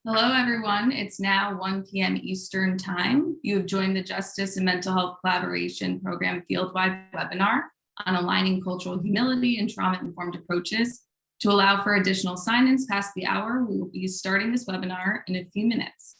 Hello, everyone. It's now 1 p.m. Eastern Time. You have joined the Justice and Mental Health Collaboration Program Fieldwide webinar on aligning cultural humility and trauma-informed approaches. To allow for additional sign-ins past the hour, we will be starting this webinar in a few minutes.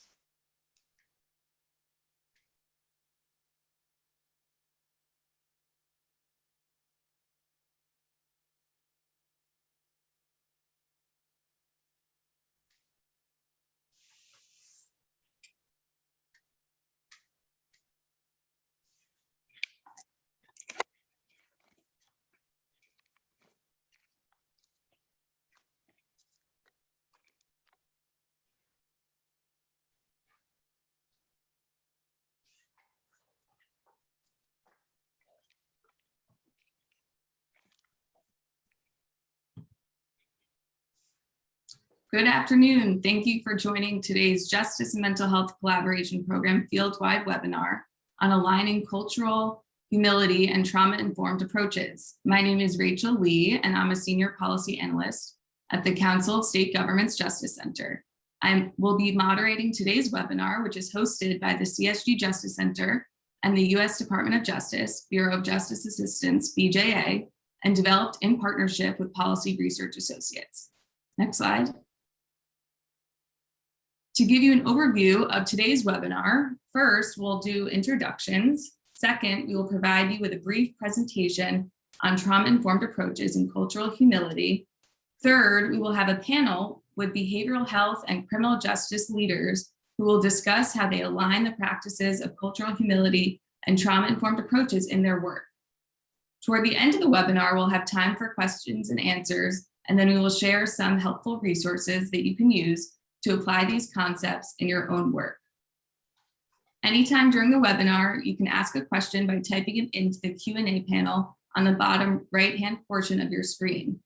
Good afternoon. Thank you for joining today's Justice and Mental Health Collaboration Program Fieldwide webinar on aligning cultural humility and trauma-informed approaches. My name is Rachel Lee, and I'm a Senior Policy Analyst at the Council of State Governments Justice Center. I will be moderating today's webinar, which is hosted by the CSG Justice Center and the U.S. Department of Justice, Bureau of Justice Assistance, BJA, and developed in partnership with Policy Research Associates. Next slide. To give you an overview of today's webinar, first, we'll do introductions. Second, we will provide you with a brief presentation on trauma-informed approaches and cultural humility. Third, we will have a panel with behavioral health and criminal justice leaders who will discuss how they align the practices of cultural humility and trauma-informed approaches in their work. Toward the end of the webinar, we'll have time for questions and answers, and then we will share some helpful resources that you can use to apply these concepts in your own work. Anytime during the webinar, you can ask a question by typing it into the Q&A panel on the bottom right-hand portion of your screen.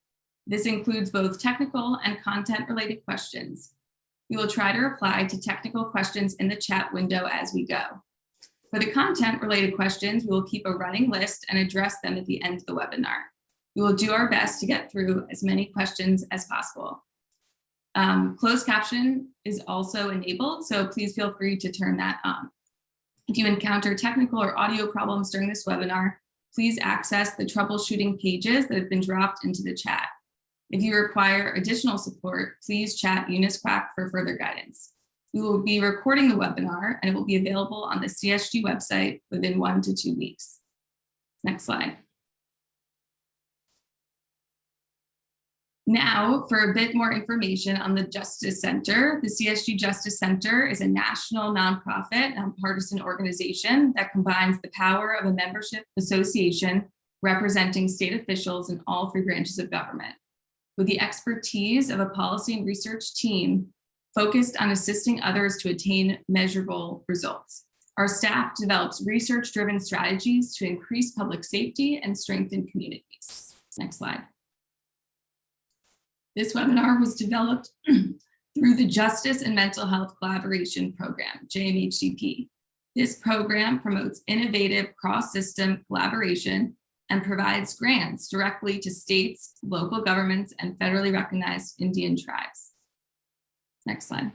This includes both technical and content-related questions. We will try to reply to technical questions in the chat window as we go. For the content-related questions, we will keep a running list and address them at the end of the webinar. We will do our best to get through as many questions as possible. Closed caption is also enabled, so please feel free to turn that on. If you encounter technical or audio problems during this webinar, please access the troubleshooting pages that have been dropped into the chat. If you require additional support, please chat Unisquack for further guidance. We will be recording the webinar and it will be available on the CSG website within 1 to 2 weeks. Next slide. Now, for a bit more information on the Justice Center, the CSG Justice Center is a national nonprofit nonpartisan organization that combines the power of a membership association representing state officials in all 3 branches of government, with the expertise of a policy and research team focused on assisting others to attain measurable results. Our staff develops research-driven strategies to increase public safety and strengthen communities. Next slide. This webinar was developed through the Justice and Mental Health Collaboration Program, JMHCP. This program promotes innovative cross-system collaboration and provides grants directly to states, local governments, and federally recognized Indian tribes. Next slide.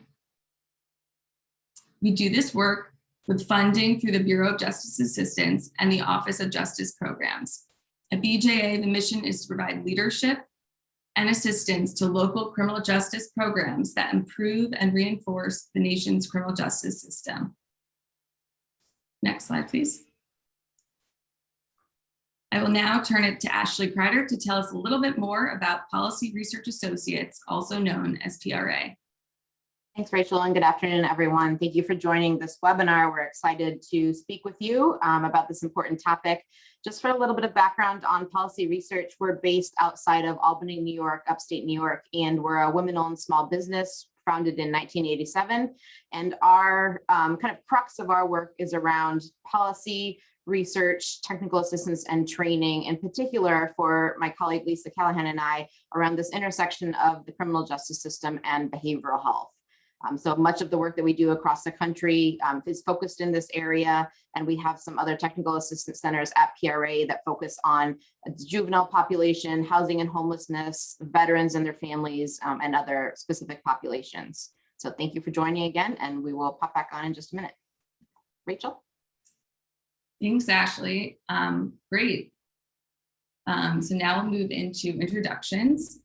We do this work with funding through the Bureau of Justice Assistance and the Office of Justice Programs. At BJA, the mission is to provide leadership and assistance to local criminal justice programs that improve and reinforce the nation's criminal justice system. Next slide, please. I will now turn it to Ashley Kreider to tell us a little bit more about Policy Research Associates, also known as PRA. Thanks, Rachel, and good afternoon, everyone. Thank you for joining this webinar. We're excited to speak with you about this important topic. Just for a little bit of background on Policy Research, we're based outside of Albany, New York, upstate New York, and we're a women-owned small business founded in 1987. And our kind of crux of our work is around policy, research, technical assistance, and training, in particular for my colleague Lisa Callahan and I, around this intersection of the criminal justice system and behavioral health. So much of the work that we do across the country is focused in this area, and we have some other technical assistance centers at PRA that focus on the juvenile population, housing and homelessness, veterans and their families, and other specific populations. So thank you for joining again, and we will pop back on in just a minute. Rachel? Thanks, Ashley. Great. So now we'll move into introductions.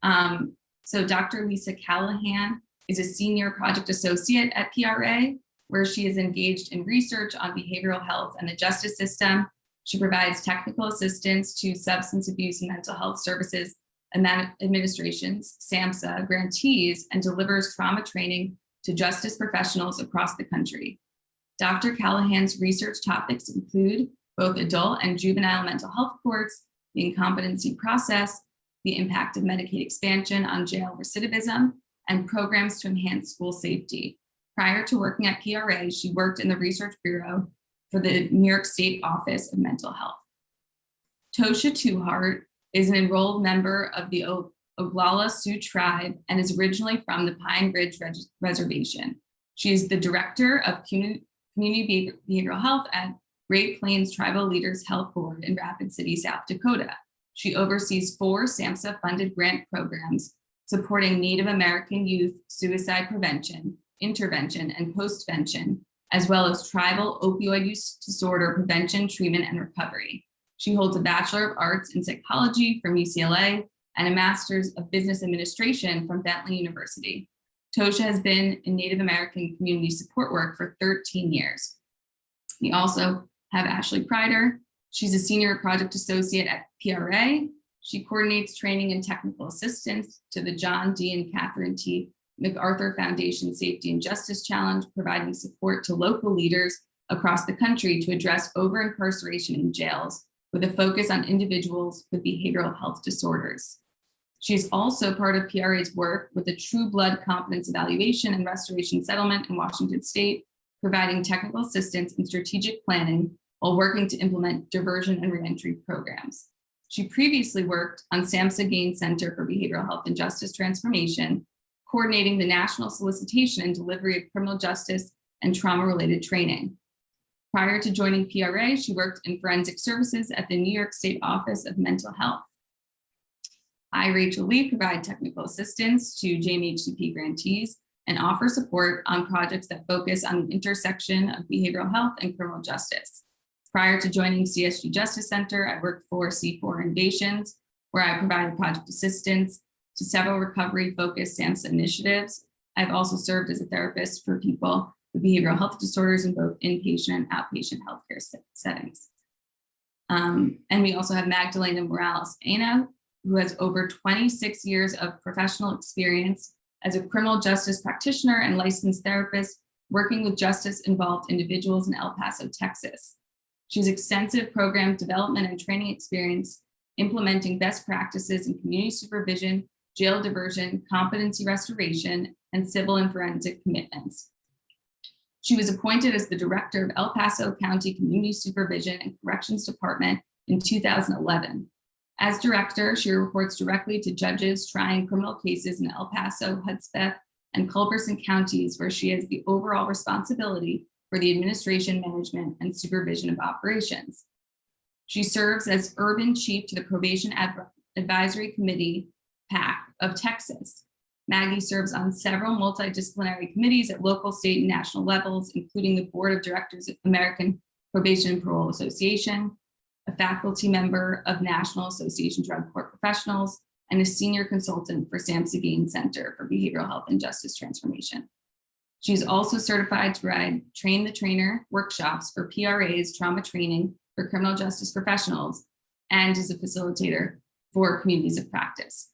So Dr. Lisa Callahan is a senior project associate at PRA, where she is engaged in research on behavioral health and the justice system. She provides technical assistance to substance abuse and mental health services and administrations, SAMHSA, grantees, and delivers trauma training to justice professionals across the country. Dr. Callahan's research topics include both adult and juvenile mental health courts, the incompetency process, the impact of Medicaid expansion on jail recidivism, and programs to enhance school safety. Prior to working at PRA, she worked in the Research Bureau for the New York State Office of Mental Health. Tabitha Two Heart is an enrolled member of the Oglala Sioux tribe and is originally from the Pine Ridge Reservation. She is the director of community behavioral health at Great Plains Tribal Leaders Health Board in Rapid City, South Dakota. She oversees 4 SAMHSA-funded grant programs supporting Native American youth suicide prevention, intervention, and postvention, as well as tribal opioid use disorder prevention, treatment, and recovery. She holds a Bachelor of Arts in Psychology from UCLA and a Master's of Business Administration from Bentley University. Tosha has been in Native American community support work for 13 years. We also have Ashley Pryder. She's a senior project associate at PRA. She coordinates training and technical assistance to the John D. and Catherine T. MacArthur Foundation Safety and Justice Challenge, providing support to local leaders across the country to address over-incarceration in jails with a focus on individuals with behavioral health disorders. She's also part of PRA's work with the True Blood Competence Evaluation and Restoration Settlement in Washington State, providing technical assistance and strategic planning while working to implement diversion and reentry programs. She previously worked on SAMHSA Gain Center for Behavioral Health and Justice Transformation, coordinating the national solicitation and delivery of criminal justice and trauma-related training. Prior to joining PRA, she worked in forensic services at the New York State Office of Mental Health. I, Rachel Lee, provide technical assistance to JMHCP grantees and offer support on projects that focus on the intersection of behavioral health and criminal justice. Prior to joining CSG Justice Center, I worked for C4 Innovations, where I provided project assistance to several recovery-focused SAMHSA initiatives. I've also served as a therapist for people with behavioral health disorders in both inpatient and outpatient healthcare settings. And we also have Magdalena Morales-Ana, who has over 26 years of professional experience as a criminal justice practitioner and licensed therapist working with justice-involved individuals in El Paso, Texas. She has extensive program development and training experience implementing best practices in community supervision, jail diversion, competency restoration, and civil and forensic commitments. She was appointed as the director of El Paso County Community Supervision and Corrections Department in 2011. As director, she reports directly to judges trying criminal cases in El Paso, Hudspeth, and Culberson counties, where she has the overall responsibility for the administration, management, and supervision of operations. She serves as urban chief to the Probation Advisory Committee, PAC, of Texas. Maggie serves on several multidisciplinary committees at local, state, and national levels, including the Board of Directors of American Probation and Parole Association, a faculty member of National Association of Drug Court Professionals, and a senior consultant for SAMHSA Gain Center for Behavioral Health and Justice Transformation. She's also certified to provide Train the Trainer workshops for PRA's trauma training for criminal justice professionals and is a facilitator for communities of practice.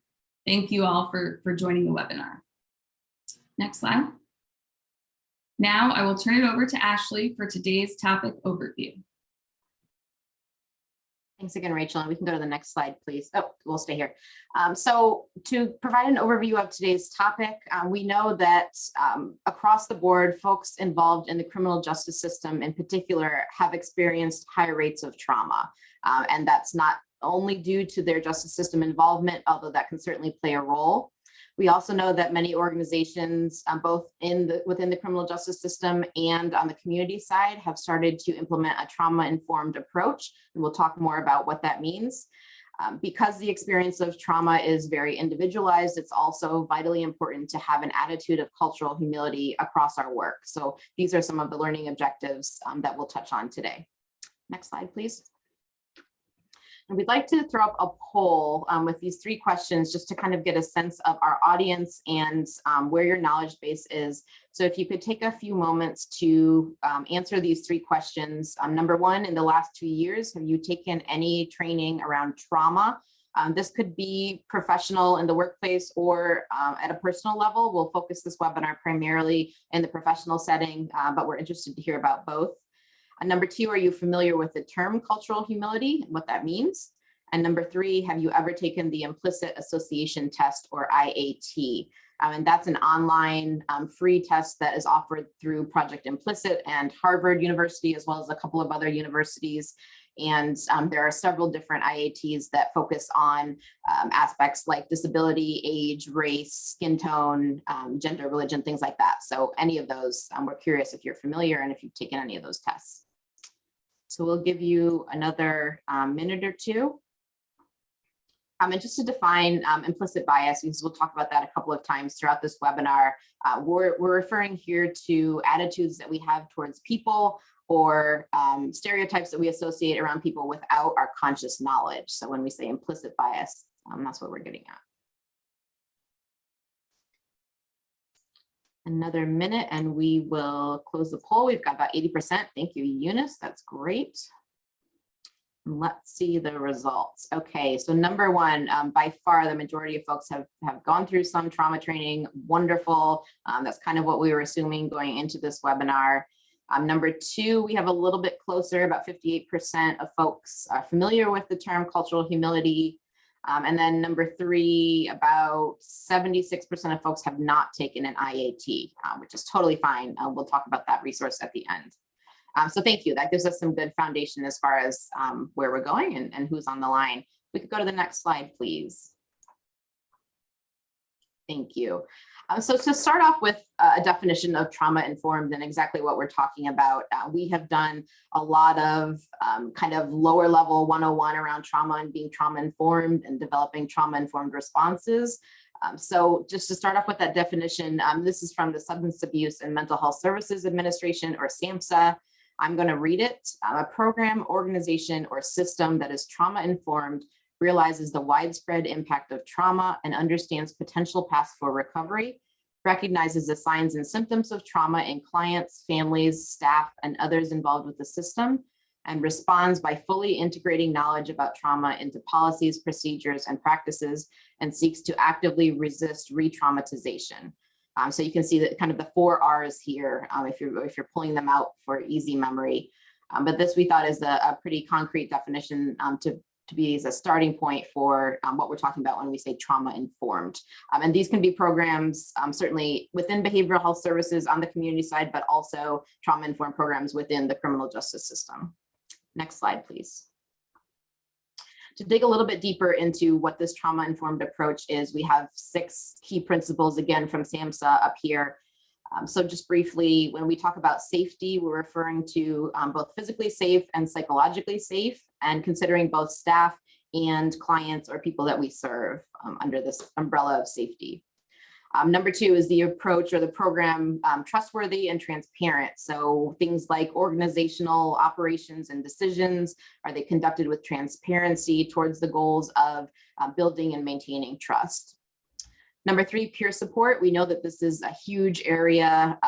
Thank you all for joining the webinar. Next slide. Now I will turn it over to Ashley for today's topic overview. Thanks again, Rachel. And we can go to the next slide, please. Oh, we'll stay here. So to provide an overview of today's topic, we know that across the board, folks involved in the criminal justice system in particular have experienced high rates of trauma. And that's not only due to their justice system involvement, although that can certainly play a role. We also know that many organizations, both within the criminal justice system and on the community side, have started to implement a trauma-informed approach, and we'll talk more about what that means. Because the experience of trauma is very individualized, it's also vitally important to have an attitude of cultural humility across our work. So these are some of the learning objectives that we'll touch on today. Next slide, please. And we'd like to throw up a poll with these 3 questions just to kind of get a sense of our audience and where your knowledge base is. So if you could take a few moments to answer these 3 questions. Number 1, in the last 2 years, have you taken any training around trauma? This could be professional in the workplace or at a personal level. We'll focus this webinar primarily in the professional setting, but we're interested to hear about both. Number 2, are you familiar with the term cultural humility and what that means? And number 3, have you ever taken the implicit association test, or IAT? And that's an online free test that is offered through Project Implicit and Harvard University, as well as a couple of other universities. And there are several different IATs that focus on aspects like disability, age, race, skin tone, gender, religion, things like that. So any of those, we're curious if you're familiar and if you've taken any of those tests. So we'll give you another minute or 2. And just to define implicit bias, because we'll talk about that a couple of times throughout this webinar, we're referring here to attitudes that we have towards people or stereotypes that we associate around people without our conscious knowledge. So when we say implicit bias, that's what we're getting at. Another minute and we will close the poll. We've got about 80%. Thank you, Eunice. That's great. Let's see the results. Okay, so number 1, by far the majority of folks have gone through some trauma training. Wonderful. That's kind of what we were assuming going into this webinar. Number 2, we have a little bit closer, about 58% of folks are familiar with the term cultural humility. And then number 3, about 76% of folks have not taken an IAT, which is totally fine. We'll talk about that resource at the end. So thank you. That gives us some good foundation as far as where we're going and who's on the line. We could go to the next slide, please. Thank you. So to start off with a definition of trauma-informed and exactly what we're talking about, we have done a lot of kind of lower level 101 around trauma and being trauma-informed and developing trauma-informed responses. So just to start off with that definition, this is from the Substance Abuse and Mental Health Services Administration, or SAMHSA. I'm going to read it. A program, organization, or system that is trauma-informed realizes the widespread impact of trauma and understands potential paths for recovery, recognizes the signs and symptoms of trauma in clients, families, staff, and others involved with the system, and responds by fully integrating knowledge about trauma into policies, procedures, and practices, and seeks to actively resist re-traumatization. So you can see that kind of the 4 R's here, if you're pulling them out for easy memory. But this we thought is a pretty concrete definition to be as a starting point for what we're talking about when we say trauma-informed. And these can be programs certainly within behavioral health services on the community side, but also trauma-informed programs within the criminal justice system. Next slide, please. To dig a little bit deeper into what this trauma-informed approach is, we have 6 key principles, again, from SAMHSA up here. So just briefly, when we talk about safety, we're referring to both physically safe and psychologically safe, and considering both staff and clients or people that we serve under this umbrella of safety. Number 2 is the approach or the program trustworthy and transparent. So things like organizational operations and decisions, are they conducted with transparency towards the goals of building and maintaining trust? Number 3, peer support. We know that this is a huge area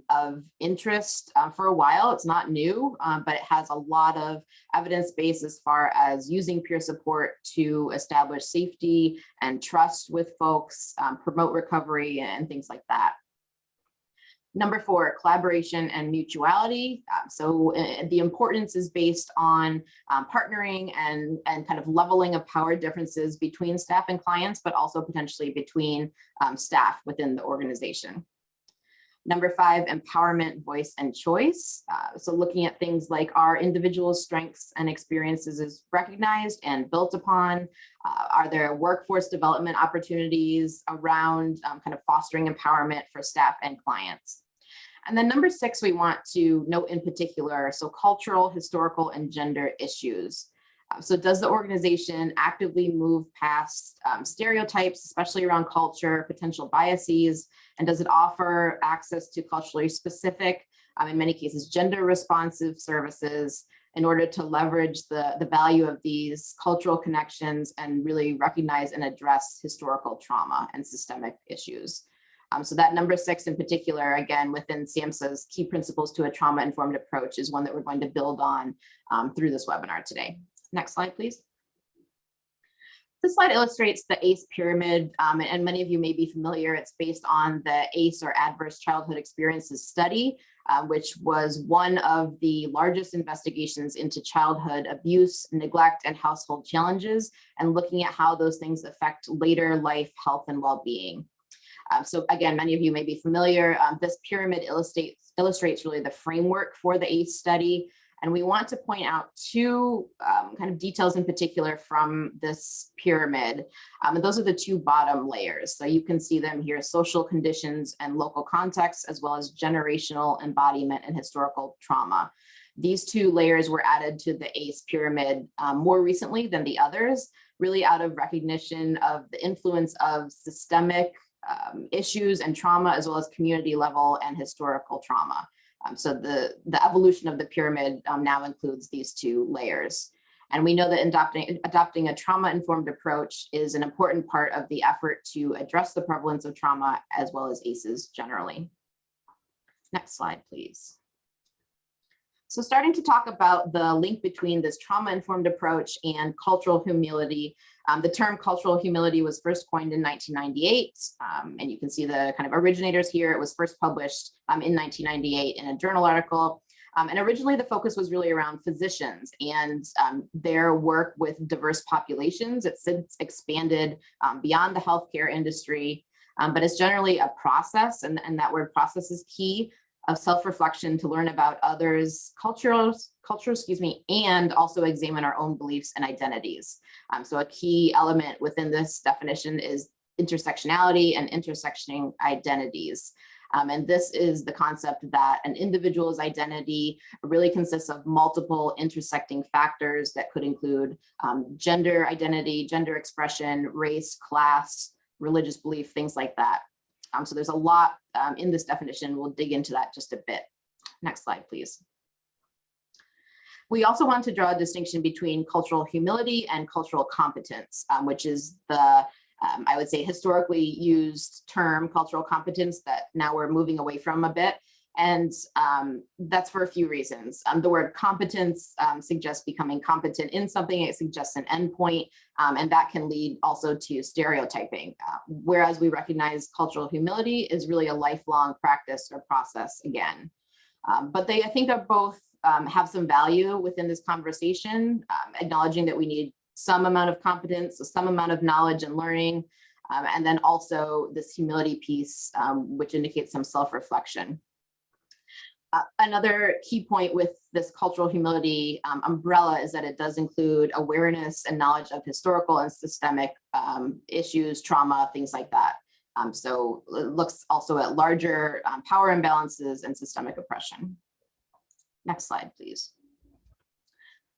of interest for a while. It's not new, but it has a lot of evidence base as far as using peer support to establish safety and trust with folks, promote recovery, and things like that. Number 4, collaboration and mutuality. So the importance is based on partnering and kind of leveling of power differences between staff and clients, but also potentially between staff within the organization. Number 5, empowerment, voice, and choice. So looking at things like our individual strengths and experiences is recognized and built upon. Are there workforce development opportunities around kind of fostering empowerment for staff and clients? And then number 6, we want to note in particular, so cultural, historical, and gender issues. So does the organization actively move past stereotypes, especially around culture, potential biases, and does it offer access to culturally specific, in many cases, gender responsive services in order to leverage the value of these cultural connections and really recognize and address historical trauma and systemic issues? So that number 6 in particular, again, within SAMHSA's key principles to a trauma-informed approach is one that we're going to build on through this webinar today. Next slide, please. This slide illustrates the ACE pyramid, and many of you may be familiar. It's based on the ACE, or Adverse Childhood Experiences study, which was one of the largest investigations into childhood abuse, neglect, and household challenges, and looking at how those things affect later life health and well-being. So again, many of you may be familiar. This pyramid illustrates really the framework for the ACE study. And we want to point out two kind of details in particular from this pyramid. And those are the two bottom layers. So you can see them here: social conditions and local context, as well as generational embodiment and historical trauma. These two layers were added to the ACE pyramid more recently than the others, really out of recognition of the influence of systemic issues and trauma, as well as community level and historical trauma. So the evolution of the pyramid now includes these two layers. And we know that adopting a trauma-informed approach is an important part of the effort to address the prevalence of trauma, as well as ACEs generally. Next slide, please. So starting to talk about the link between this trauma-informed approach and cultural humility. The term cultural humility was first coined in 1998, and you can see the kind of originators here. It was first published in 1998 in a journal article. And originally the focus was really around physicians and their work with diverse populations. It's since expanded beyond the healthcare industry, but it's generally a process, and that word process is key, of self-reflection to learn about others' culture, and also examine our own beliefs and identities. So a key element within this definition is intersectionality and intersectioning identities. And this is the concept that an individual's identity really consists of multiple intersecting factors that could include gender identity, gender expression, race, class, religious belief, things like that. So there's a lot in this definition. We'll dig into that just a bit. Next slide, please. We also want to draw a distinction between cultural humility and cultural competence, which is the, I would say, historically used term, cultural competence, that now we're moving away from a bit. And that's for a few reasons. The word competence suggests becoming competent in something. It suggests an endpoint, and that can lead also to stereotyping. Whereas we recognize cultural humility is really a lifelong practice or process again. But they, I think, are both have some value within this conversation, acknowledging that we need some amount of competence, so some amount of knowledge and learning, and then also this humility piece, which indicates some self-reflection. Another key point with this cultural humility umbrella is that it does include awareness and knowledge of historical and systemic issues, trauma, things like that. So it looks also at larger power imbalances and systemic oppression. Next slide, please.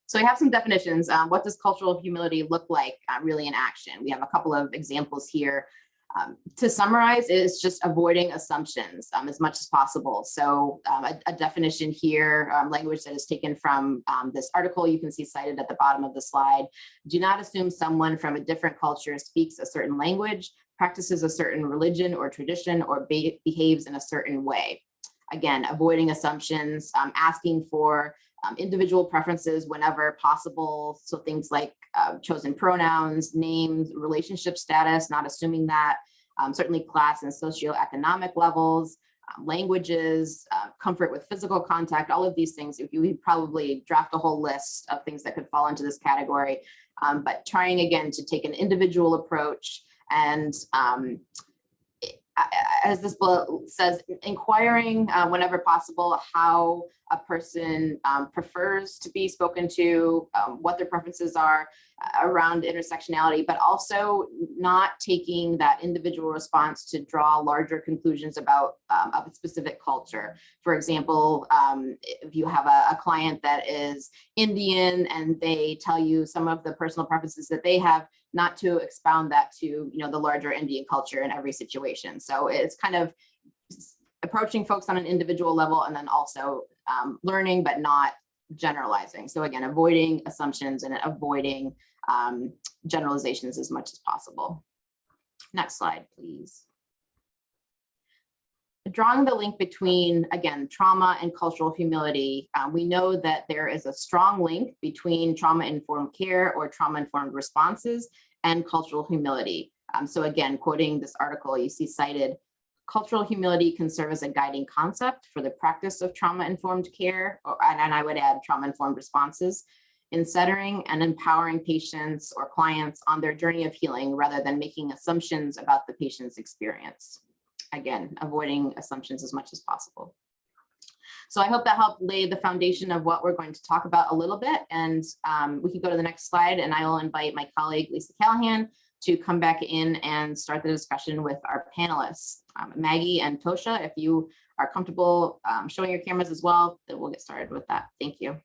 So we have some definitions. What does cultural humility look like really in action? We have a couple of examples here. To summarize, it's just avoiding assumptions as much as possible. So a definition here, language that is taken from this article you can see cited at the bottom of the slide. Do not assume someone from a different culture speaks a certain language, practices a certain religion or tradition, or behaves in a certain way. Again, avoiding assumptions, asking for individual preferences whenever possible. So things like chosen pronouns, names, relationship status, not assuming that, certainly class and socioeconomic levels, languages, comfort with physical contact, all of these things. If you probably draft a whole list of things that could fall into this category, but trying again to take an individual approach and as this bullet says, inquiring whenever possible how a person prefers to be spoken to, what their preferences are around intersectionality, but also not taking that individual response to draw larger conclusions about a specific culture. For example, if you have a client that is Indian and they tell you some of the personal preferences that they have, not to expound that to the larger Indian culture in every situation. So it's kind of approaching folks on an individual level, and then also learning but not generalizing. So again, avoiding assumptions and avoiding generalizations as much as possible. Next slide, please. Drawing the link between, again, trauma and cultural humility, we know that there is a strong link between trauma-informed care or trauma-informed responses and cultural humility. So again, quoting this article, you see cited, cultural humility can serve as a guiding concept for the practice of trauma-informed care, and I would add trauma-informed responses, in centering and empowering patients or clients on their journey of healing rather than making assumptions about the patient's experience. Again, avoiding assumptions as much as possible. So I hope that helped lay the foundation of what we're going to talk about a little bit. And we can go to the next slide, and I will invite my colleague, Lisa Callahan, to come back in and start the discussion with our panelists. Maggie and Tosha, if you are comfortable showing your cameras as well, then we'll get started with that. Thank you.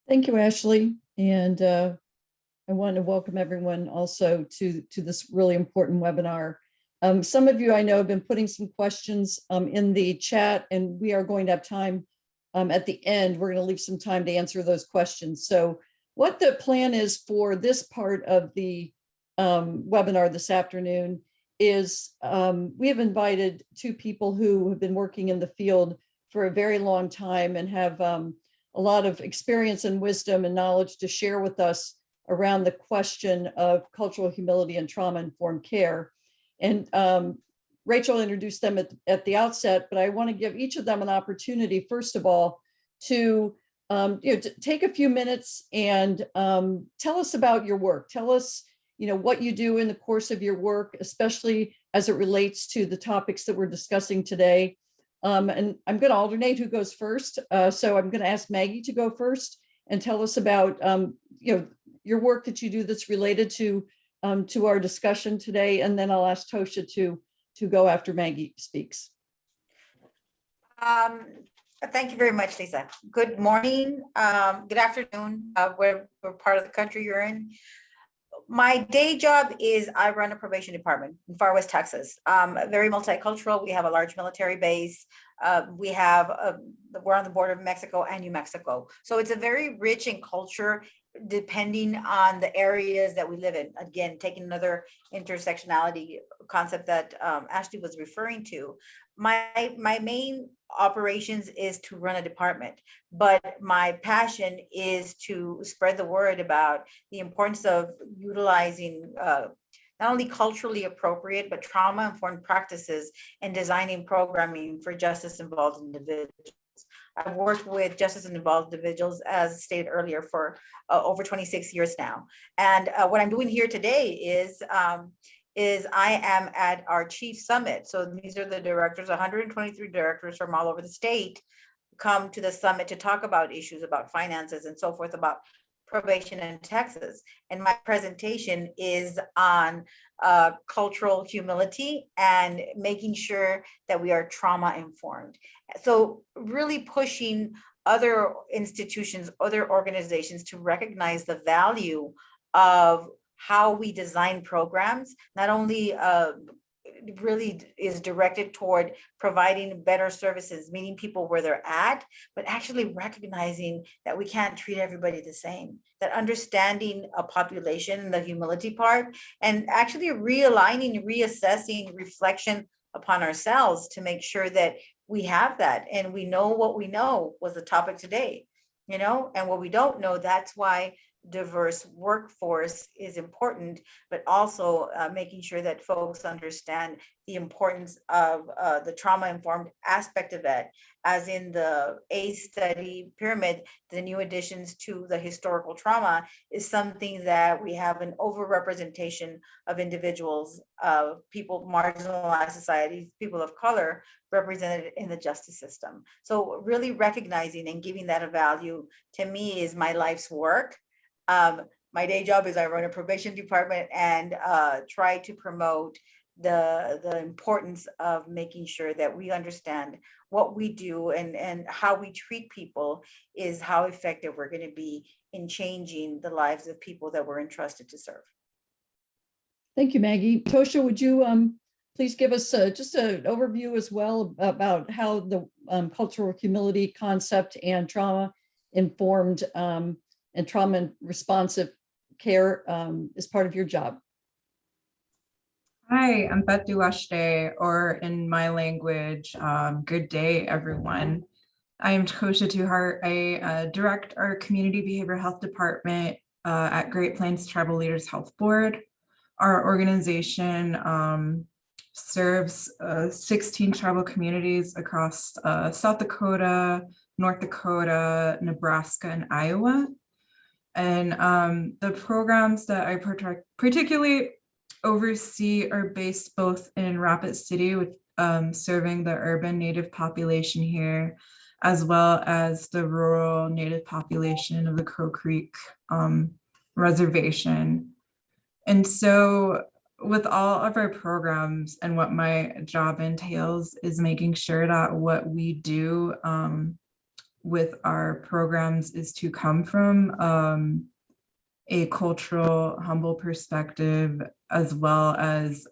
Thank you, Ashley. And I want to welcome everyone also to this really important webinar. Some of you I know have been putting some questions in the chat, and we are going to have time at the end. We're going to leave some time to answer those questions. So what the plan is for this part of the webinar this afternoon is we have invited two people who have been working in the field for a very long time and have a lot of experience and wisdom and knowledge to share with us around the question of cultural humility and trauma-informed care. And Rachel introduced them at the outset, but I want to give each of them an opportunity, first of all, to take a few minutes and tell us about your work. Tell us, what you do in the course of your work, especially as it relates to the topics that we're discussing today. And I'm going to alternate who goes first. So I'm going to ask Maggie to go first and tell us about, your work that you do that's related to our discussion today, and then I'll ask Tosha to go after Maggie speaks. Thank you very much, Lisa. Good morning, good afternoon, where part of the country you're in. My day job is I run a probation department in Far West Texas. Very multicultural. We have a large military base. We're on the border of Mexico and New Mexico. So it's a very rich in culture, depending on the areas that we live in. Again, taking another intersectionality concept that Ashley was referring to. My main operations is to run a department, but my passion is to spread the word about the importance of utilizing not only culturally appropriate, but trauma-informed practices and designing programming for justice-involved individuals. I've worked with justice-involved individuals, as stated earlier, for over 26 years now. And what I'm doing here today is I am at our chief summit. So these are the directors, 123 directors from all over the state come to the summit to talk about issues about finances and so forth, about probation in Texas. And my presentation is on cultural humility and making sure that we are trauma informed. So really pushing other institutions, other organizations to recognize the value of how we design programs, not only really is directed toward providing better services, meeting people where they're at, but actually recognizing that we can't treat everybody the same, that understanding a population, the humility part, and actually realigning, reassessing, reflection upon ourselves to make sure that we have that. And we know what we know was the topic today, and what we don't know, that's why diverse workforce is important, but also making sure that folks understand the importance of the trauma-informed aspect of it, as in the ACE study pyramid, the new additions to the historical trauma is something that we have an overrepresentation of individuals, people, marginalized societies, people of color represented in the justice system. So really recognizing and giving that a value, to me, is my life's work. My day job is I run a probation department and try to promote the importance of making sure that we understand what we do and how we treat people is how effective we're going to be in changing the lives of people that we're entrusted to serve. Thank you, Maggie. Tosha, would you please give us just an overview as well about how the cultural humility concept and trauma-informed and trauma responsive care is part of your job? Hi, I'm Tabitha 2 Heart, or in my language, good day, everyone. I am Tabitha 2 Heart. I direct our community behavioral health department at Great Plains Tribal Leaders Health Board. Our organization serves 16 tribal communities across South Dakota, North Dakota, Nebraska, and Iowa. And the programs that I particularly oversee are based both in Rapid City, with serving the urban Native population here, as well as the rural Native population of the Crow Creek Reservation. And so with all of our programs, and what my job entails is making sure that what we do with our programs is to come from a cultural, humble perspective, as well as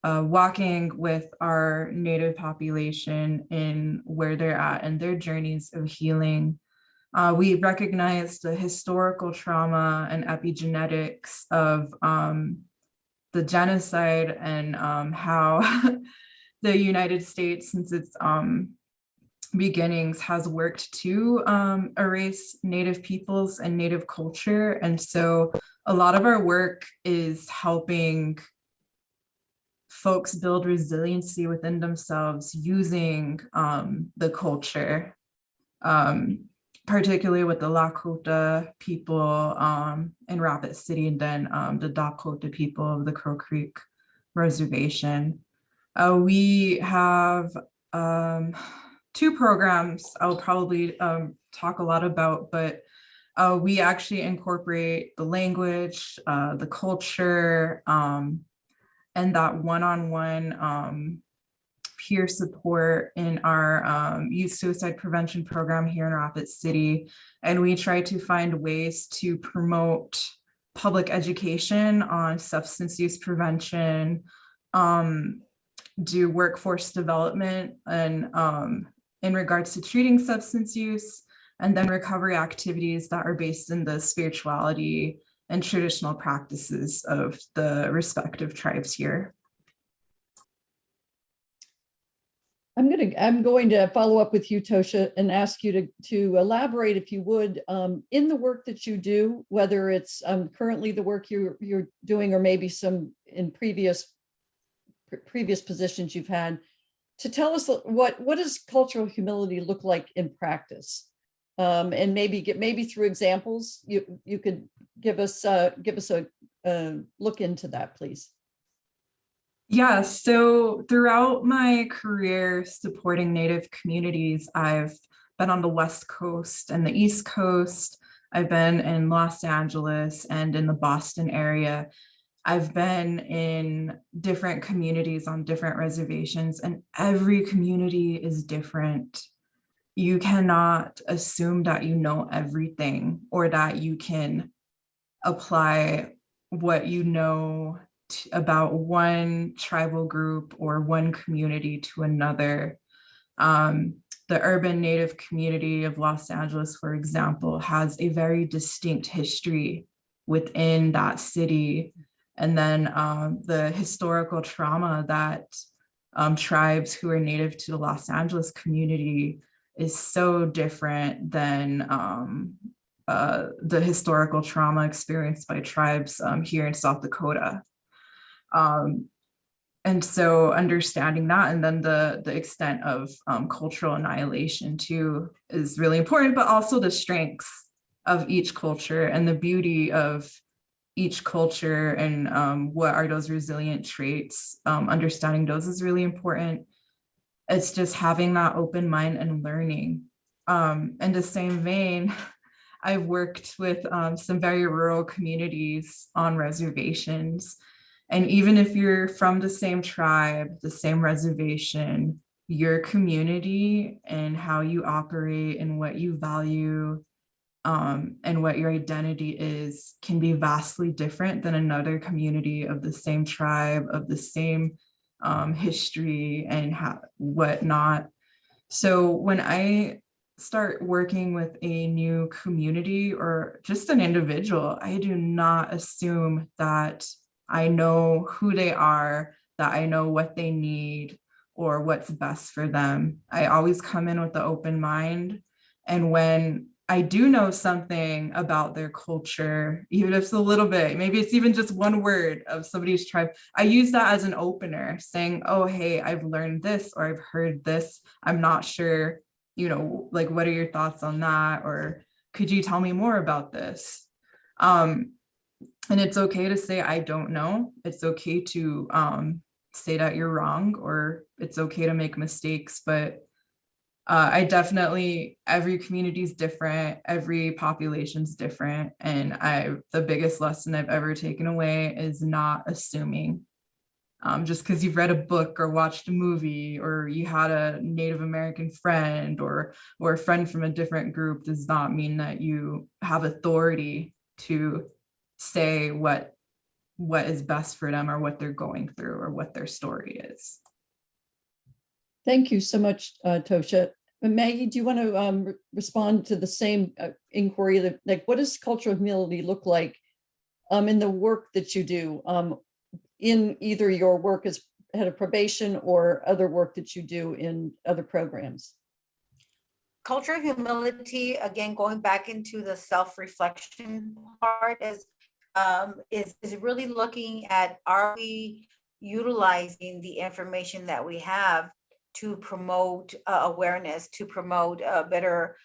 walking with our Native population in where they're at and their journeys of healing. We recognize the historical trauma and epigenetics of the genocide, and how the United States, since its beginnings, has worked to erase Native peoples and Native culture. And so a lot of our work is helping folks build resiliency within themselves using the culture, particularly with the Lakota people in Rapid City, and then the Dakota people of the Crow Creek Reservation. We have two programs I'll probably talk a lot about, but we actually incorporate the language, the culture, and that one-on-one peer support in our youth suicide prevention program here in Rapid City. And we try to find ways to promote public education on substance use prevention, do workforce development, and in regards to treating substance use, and then recovery activities that are based in the spirituality and traditional practices of the respective tribes here. I'm going to follow up with you, Tosha, and ask you to elaborate, if you would, in the work that you do, whether it's currently the work you're doing, or maybe some in previous positions you've had, to tell us what does cultural humility look like in practice, and maybe through examples you could give us a look into that, please. Yeah, so throughout my career supporting Native communities, I've been on the West Coast and the East Coast. I've been in Los Angeles and in the Boston area. I've been in different communities on different reservations, and every community is different. You cannot assume that you know everything, or that you can apply what you know about one tribal group or one community to another. The urban Native community of Los Angeles, for example, has a very distinct history within that city. And then the historical trauma that tribes who are native to the Los Angeles community is so different than the historical trauma experienced by tribes here in South Dakota. And so understanding that, and then the extent of cultural annihilation too is really important, but also the strengths of each culture and the beauty of each culture and what are those resilient traits. Understanding those is really important. It's just having that open mind and learning. In the same vein, I've worked with some very rural communities on reservations. And even if you're from the same tribe, the same reservation, your community and how you operate and what you value and what your identity is can be vastly different than another community of the same tribe, of the same history and whatnot. So when I start working with a new community or just an individual, I do not assume that I know who they are, that I know what they need or what's best for them. I always come in with the open mind. And when I do know something about their culture, even if it's a little bit, maybe it's even just one word of somebody's tribe, I use that as an opener, saying, oh, hey, I've learned this or I've heard this. I'm not sure, like, what are your thoughts on that? Or could you tell me more about this? And it's okay to say, I don't know. It's okay to say that you're wrong, or it's okay to make mistakes, but I definitely, every community is different, every population's different. And the biggest lesson I've ever taken away is not assuming. Just because you've read a book or watched a movie or you had a Native American friend or a friend from a different group does not mean that you have authority to say what is best for them or what they're going through or what their story is. Thank you so much, Tosha. Maggie, do you want to respond to the same inquiry? Like, what does cultural humility look like in the work that you do, in either your work as head of probation or other work that you do in other programs? Cultural humility, again, going back into the self-reflection part, is really looking at, are we utilizing the information that we have to promote awareness, to promote better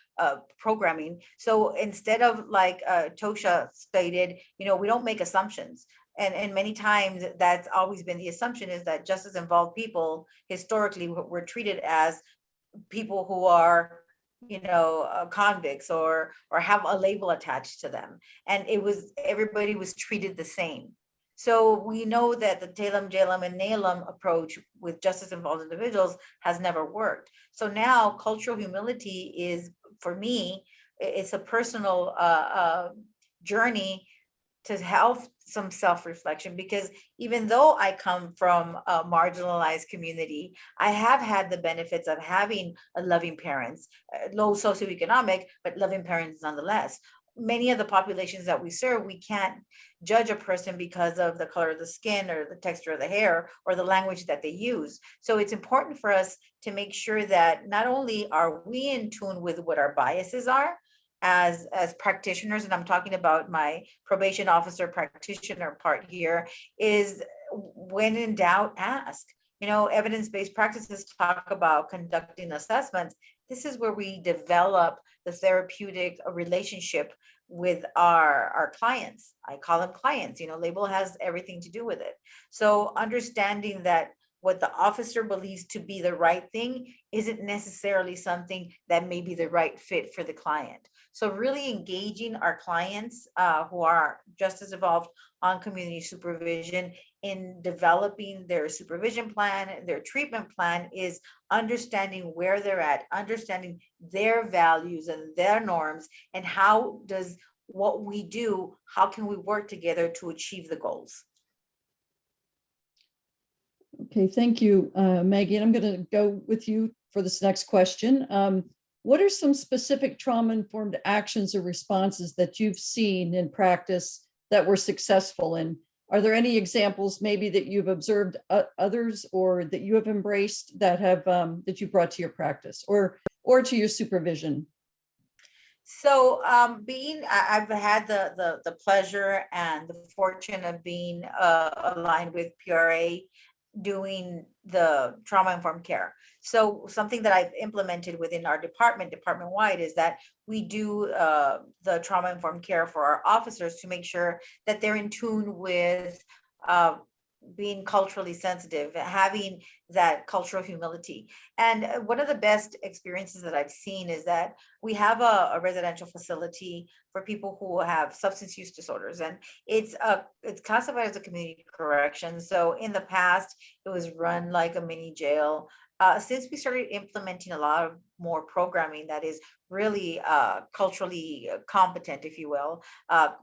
programming. So instead of, like Tosha stated, we don't make assumptions. And many times that's always been the assumption, is that justice involved people historically were treated as people who are convicts or have a label attached to them, and everybody was treated the same. So we know that the Talem, Jalem, and Nalem approach with justice involved individuals has never worked. So now cultural humility is, for me, it's a personal journey to have some self-reflection, because even though I come from a marginalized community, I have had the benefits of having a loving parents, low socioeconomic, but loving parents nonetheless. Many of the populations that we serve, we can't judge a person because of the color of the skin or the texture of the hair or the language that they use. So it's important for us to make sure that not only are we in tune with what our biases are, as practitioners, and I'm talking about my probation officer practitioner part here, is when in doubt, ask. Evidence-based practices talk about conducting assessments. This is where we develop the therapeutic relationship with our clients. I call them clients, label has everything to do with it. So understanding that what the officer believes to be the right thing isn't necessarily something that may be the right fit for the client. So really engaging our clients who are justice involved on community supervision in developing their supervision plan, their treatment plan, is understanding where they're at, understanding their values and their norms, and how does what we do, how can we work together to achieve the goals? Okay, thank you, Maggie. And I'm going to go with you for this next question. What are some specific trauma-informed actions or responses that you've seen in practice that were successful? And are there any examples maybe that you've observed others or that you have embraced that have that you brought to your practice or to your supervision? So I've had the pleasure and the fortune of being aligned with PRA doing the trauma-informed care. So something that I've implemented within our department-wide, is that we do the trauma-informed care for our officers to make sure that they're in tune with being culturally sensitive, having that cultural humility. And one of the best experiences that I've seen is that we have a residential facility for people who have substance use disorders, and it's classified as a community correction. So in the past, it was run like a mini jail. Since we started implementing a lot of more programming that is really culturally competent, if you will,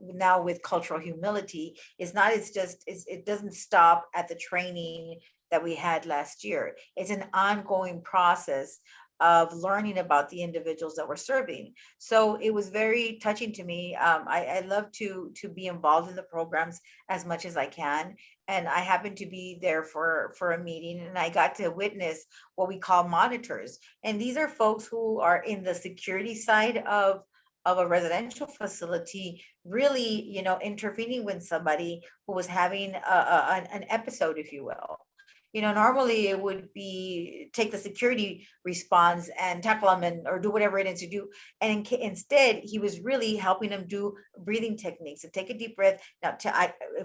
now with cultural humility, it doesn't stop at the training that we had last year. It's an ongoing process of learning about the individuals that we're serving. So it was very touching to me. I love to be involved in the programs as much as I can. And I happened to be there for a meeting, and I got to witness what we call monitors. And these are folks who are in the security side of a residential facility, really, intervening with somebody who was having an episode, if you will. Normally it would be take the security response and tackle them or do whatever it is to do. And instead, he was really helping them do breathing techniques and take a deep breath. Now,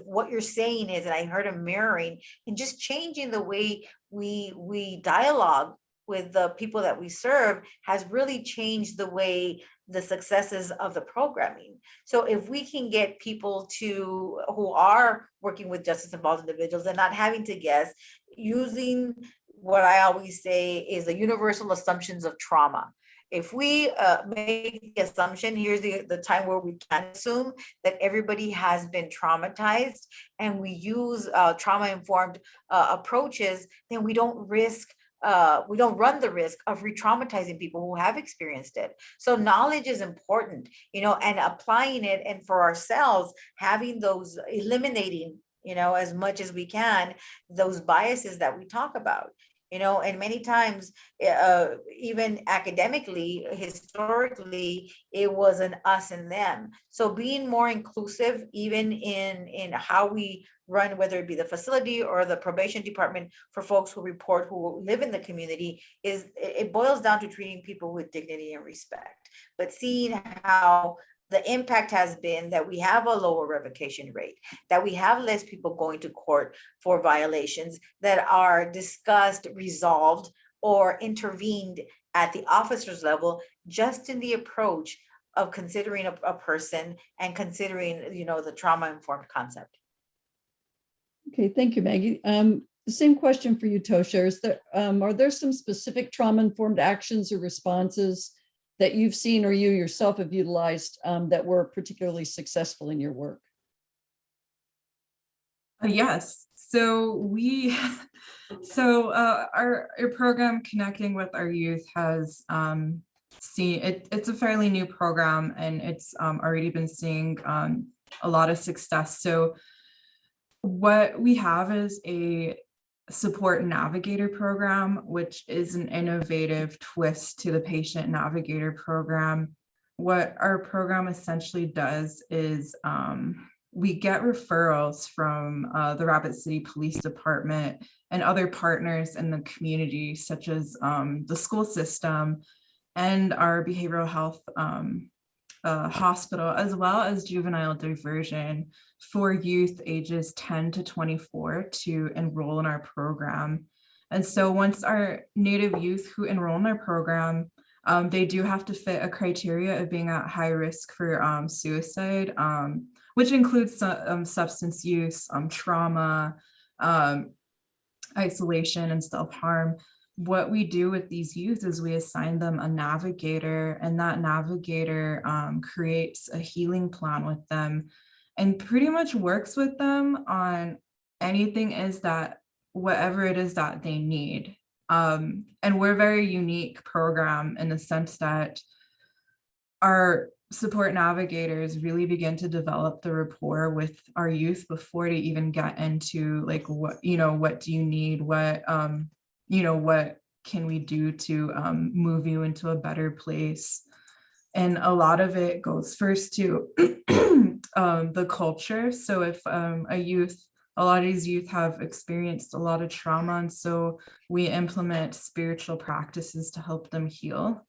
what you're saying is, and I heard him mirroring and just changing the way we dialogue with the people that we serve has really changed the way the successes of the programming. So if we can get people who are working with justice involved individuals and not having to guess, using what I always say is the universal assumptions of trauma. If we make the assumption, here's the time where we can assume that everybody has been traumatized, and we use trauma-informed approaches, then we don't run the risk of re-traumatizing people who have experienced it. So knowledge is important, and applying it, and for ourselves, having those, eliminating, as much as we can, those biases that we talk about. And many times, even academically, historically, it was an us and them. So being more inclusive, even in how we run, whether it be the facility or the probation department, for folks who report, who live in the community, it boils down to treating people with dignity and respect. But seeing how the impact has been that we have a lower revocation rate, that we have less people going to court for violations that are discussed, resolved, or intervened at the officer's level, just in the approach of considering a person and considering, the trauma-informed concept. Okay, thank you, Maggie. The same question for you, Tosha. Are there some specific trauma-informed actions or responses that you've seen or you yourself have utilized that were particularly successful in your work? Yes. So our program, Connecting with Our Youth, has it's a fairly new program, and it's already been seeing a lot of success. So what we have is a support navigator program, which is an innovative twist to the patient navigator program. What our program essentially does is we get referrals from the Rapid City Police Department and other partners in the community, such as the school system and our behavioral health hospital, as well as juvenile diversion, for youth ages 10 to 24 to enroll in our program. And so once our Native youth who enroll in our program, they do have to fit a criteria of being at high risk for suicide, which includes substance use, trauma, isolation, and self-harm. What we do with these youth is we assign them a navigator, and that navigator creates a healing plan with them and pretty much works with them on whatever it is that they need. And we're a very unique program in the sense that our support navigators really begin to develop the rapport with our youth before they even get into like, what do you need? What can we do to move you into a better place? And a lot of it goes first to the culture. So if a lot of these youth have experienced a lot of trauma, and so we implement spiritual practices to help them heal.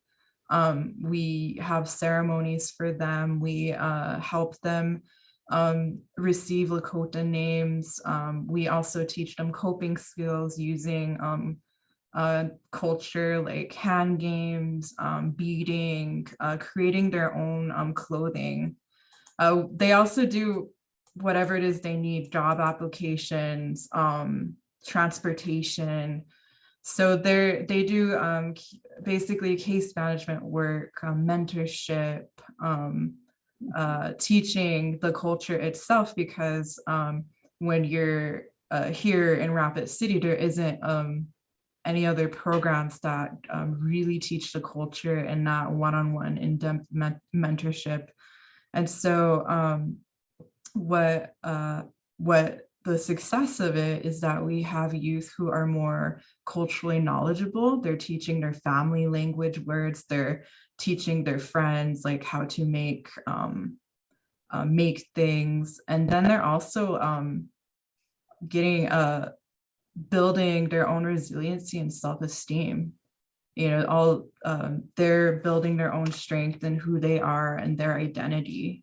We have ceremonies for them. We help them receive Lakota names. We also teach them coping skills using culture like hand games, beading, creating their own clothing. They also do whatever it is they need, job applications, transportation. So they do basically case management work, mentorship, teaching the culture itself, because when you're here in Rapid City, there isn't any other programs that really teach the culture and that one-on-one in-depth mentorship. And so what the success of it is that we have youth who are more culturally knowledgeable. They're teaching their family language words. They're teaching their friends like how to make things. And then they're also building their own resiliency and self-esteem. They're building their own strength and who they are and their identity.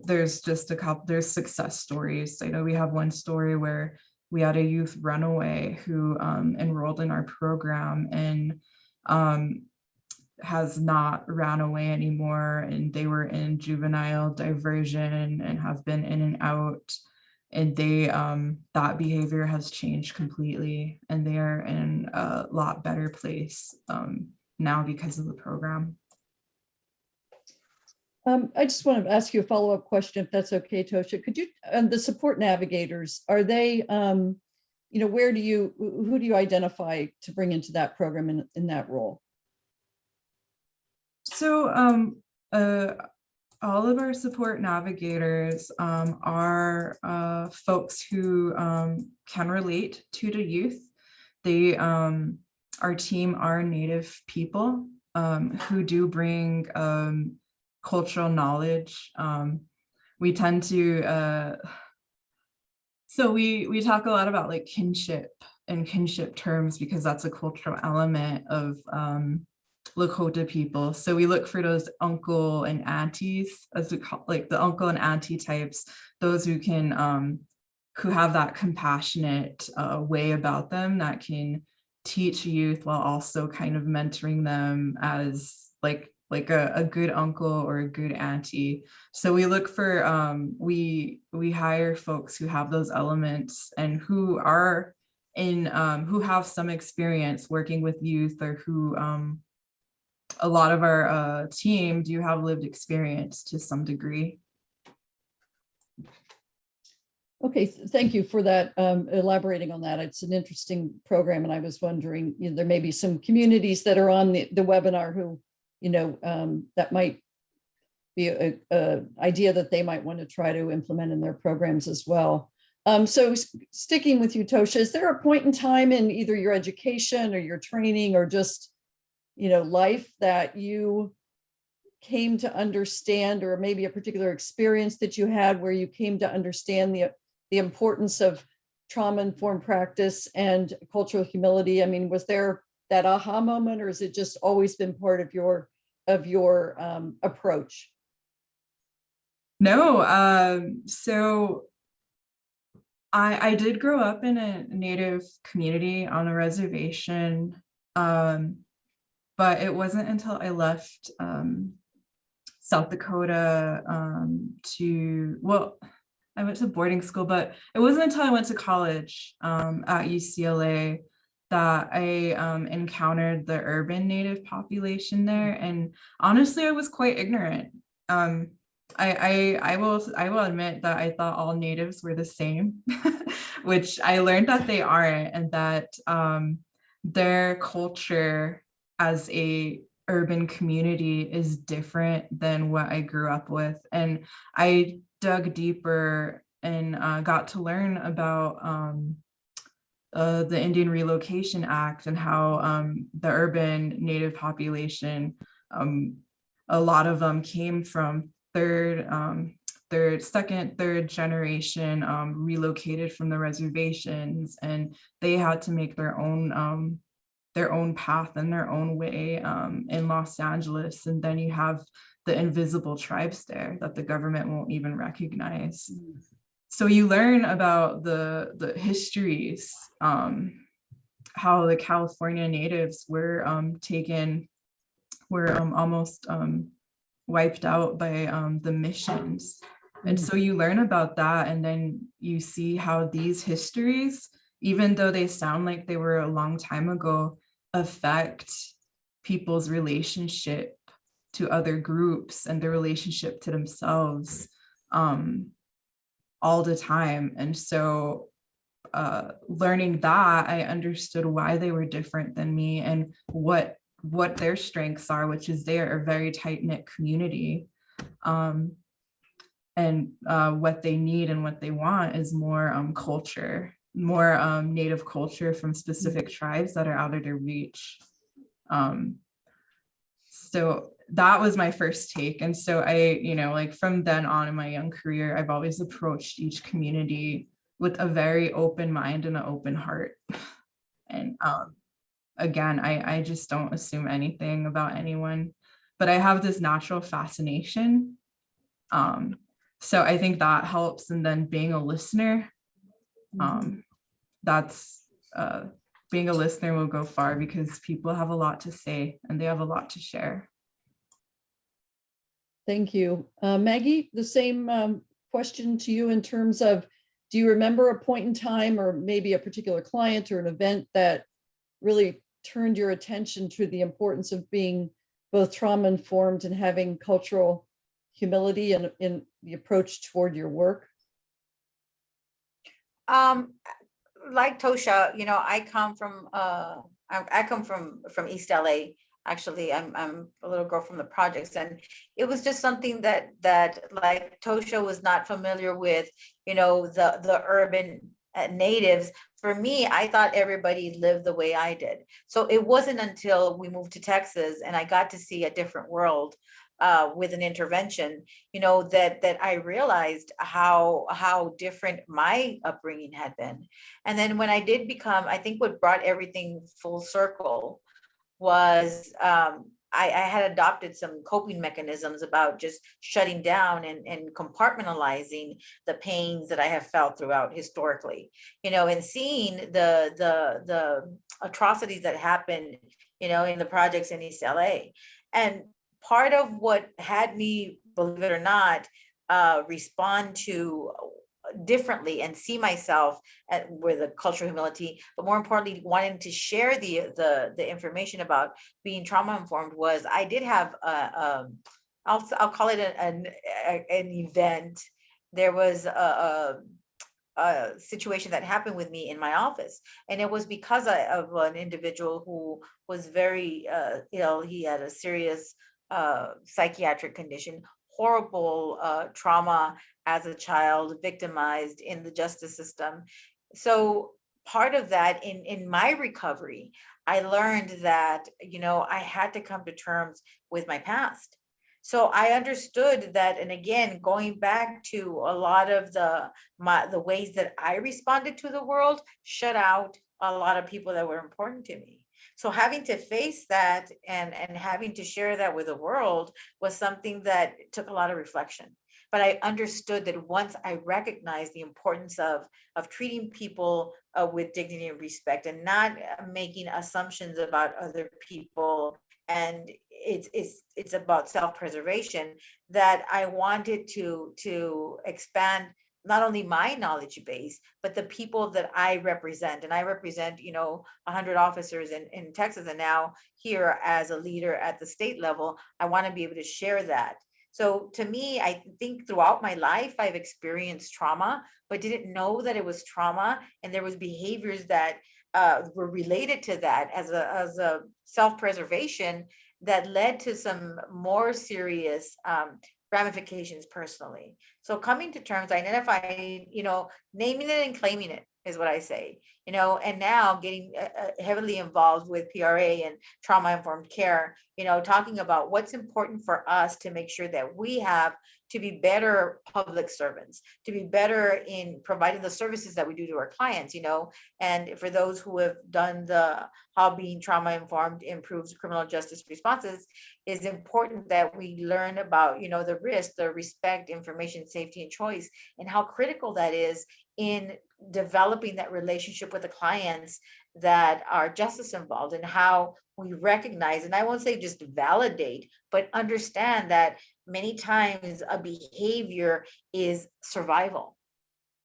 There's just there's success stories. I know we have one story where we had a youth runaway who enrolled in our program and has not ran away anymore, and they were in juvenile diversion and have been in and out, and they that behavior has changed completely, and they are in a lot better place now because of the program. I just want to ask you a follow-up question, if that's okay, Tosha. Could you, the support navigators, are they, who do you identify to bring into that program in that role? So all of our support navigators are folks who can relate to the youth. Our team are Native people who do bring cultural knowledge. We tend to, so we talk a lot about like kinship and kinship terms because that's a cultural element of Lakota people. So we look for those uncle and aunties, as we call, like the uncle and auntie types, those who can, who have that compassionate way about them that can teach youth while also kind of mentoring them as like a good uncle or a good auntie. So we look for, we hire folks who have those elements and who are who have some experience working with youth, or who, a lot of our team do have lived experience to some degree. Okay, thank you for that, elaborating on that. It's an interesting program, and I was wondering, there may be some communities that are on the webinar who, that might be a idea that they might want to try to implement in their programs as well. So sticking with you, Tosha, is there a point in time in either your education or your training or just life that you came to understand, or maybe a particular experience that you had where you came to understand the importance of trauma-informed practice and cultural humility? I mean, was there that aha moment, or has it just always been part of your approach? No, so I did grow up in a Native community on a reservation, but it wasn't until I left South Dakota I went to boarding school, but it wasn't until I went to college at UCLA that I encountered the urban Native population there. And honestly, I was quite ignorant. I will admit that I thought all Natives were the same, which I learned that they aren't, and that their culture as a urban community is different than what I grew up with. And I dug deeper and got to learn about the Indian Relocation Act and how the urban Native population, a lot of them came from second, third generation, relocated from the reservations, and they had to make their own path and their own way in Los Angeles. And then you have the invisible tribes there that the government won't even recognize. So you learn about the histories, how the California natives were almost wiped out by the missions. And so you learn about that, and then you see how these histories, even though they sound like they were a long time ago, affect people's relationship to other groups and their relationship to themselves all the time. And so learning that, I understood why they were different than me and what their strengths are, which is they are a very tight-knit community. And what they need and what they want is more culture, more native culture from specific tribes that are out of their reach. So that was my first take. And so I, like from then on in my young career, I've always approached each community with a very open mind and an open heart. And again, I just don't assume anything about anyone, but I have this natural fascination. So I think that helps. And then being a listener, being a listener will go far because people have a lot to say and they have a lot to share. Thank you. Maggie, the same question to you in terms of, do you remember a point in time or maybe a particular client or an event that really turned your attention to the importance of being both trauma informed and having cultural humility in the approach toward your work? Like Tosha, I come from East LA. Actually, I'm a little girl from the projects, and it was just something that like Tosha was not familiar with, the urban natives. For me, I thought everybody lived the way I did. So it wasn't until we moved to Texas and I got to see a different world with an intervention, that I realized how different my upbringing had been. And then when I did become, I think what brought everything full circle was I had adopted some coping mechanisms about just shutting down and compartmentalizing the pains that I have felt throughout historically, and seeing the atrocities that happened, in the projects in East LA. And part of what had me, believe it or not, respond to differently and see myself with a cultural humility, but more importantly, wanting to share the information about being trauma informed was I did have I'll call it an event. There was a situation that happened with me in my office, and it was because of an individual who was very ill. He had a serious psychiatric condition, horrible trauma as a child, victimized in the justice system. So part of that in my recovery, I learned that, I had to come to terms with my past. So I understood that, and again, going back to a lot of the ways that I responded to the world, shut out a lot of people that were important to me. So having to face that and having to share that with the world was something that took a lot of reflection. But I understood that once I recognized the importance of treating people with dignity and respect and not making assumptions about other people, and it's about self-preservation, that I wanted to expand not only my knowledge base, but the people that I represent. And I represent, 100 officers in Texas, and now here as a leader at the state level, I want to be able to share that. So to me, I think throughout my life, I've experienced trauma, but didn't know that it was trauma. And there was behaviors that were related to that as a self-preservation that led to some more serious ramifications personally. So coming to terms, identifying, naming it and claiming it. is what I say, and now getting heavily involved with PRA and trauma-informed care, talking about what's important for us to make sure that we have to be better public servants, to be better in providing the services that we do to our clients, and for those who have done the how being trauma-informed improves criminal justice responses, is important that we learn about, the risk, the respect, information, safety, and choice, and how critical that is in developing that relationship with the clients that are justice involved, and how we recognize, and I won't say just validate, but understand that many times a behavior is survival,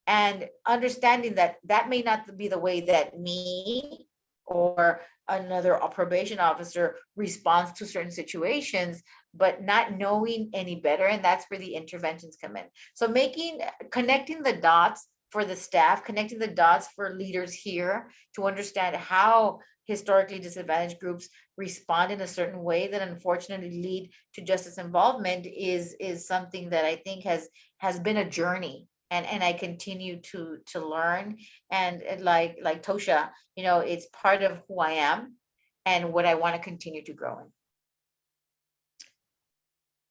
and understanding that that may not be the way that me or another probation officer responds to certain situations, but not knowing any better. And that's where the interventions come in. So connecting the dots for the staff, connecting the dots for leaders here to understand how historically disadvantaged groups respond in a certain way that unfortunately lead to justice involvement is something that I think has been a journey. And I continue to learn, and like Tosha, it's part of who I am and what I want to continue to grow in.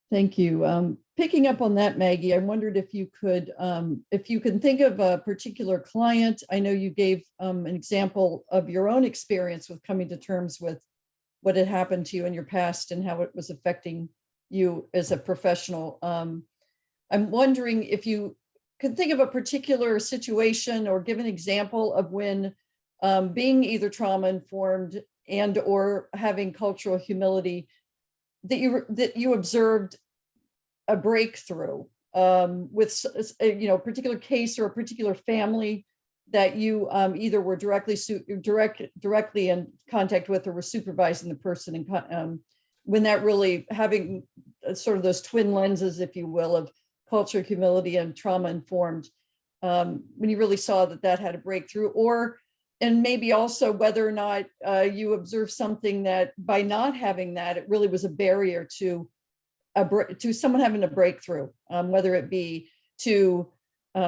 Thank you. Picking up on that, Maggie, I wondered if you can think of a particular client. I know you gave an example of your own experience with coming to terms with what had happened to you in your past and how it was affecting you as a professional. I'm wondering if you could think of a particular situation or give an example of when being either trauma informed and or having cultural humility that you observed a breakthrough with a particular case or a particular family that you either were directly in contact with or were supervising the person, and when that really having sort of those twin lenses, if you will, of culture, humility, and trauma informed, when you really saw that had a breakthrough, and maybe also whether or not you observed something that by not having that, it really was a barrier to someone having a breakthrough, whether it be to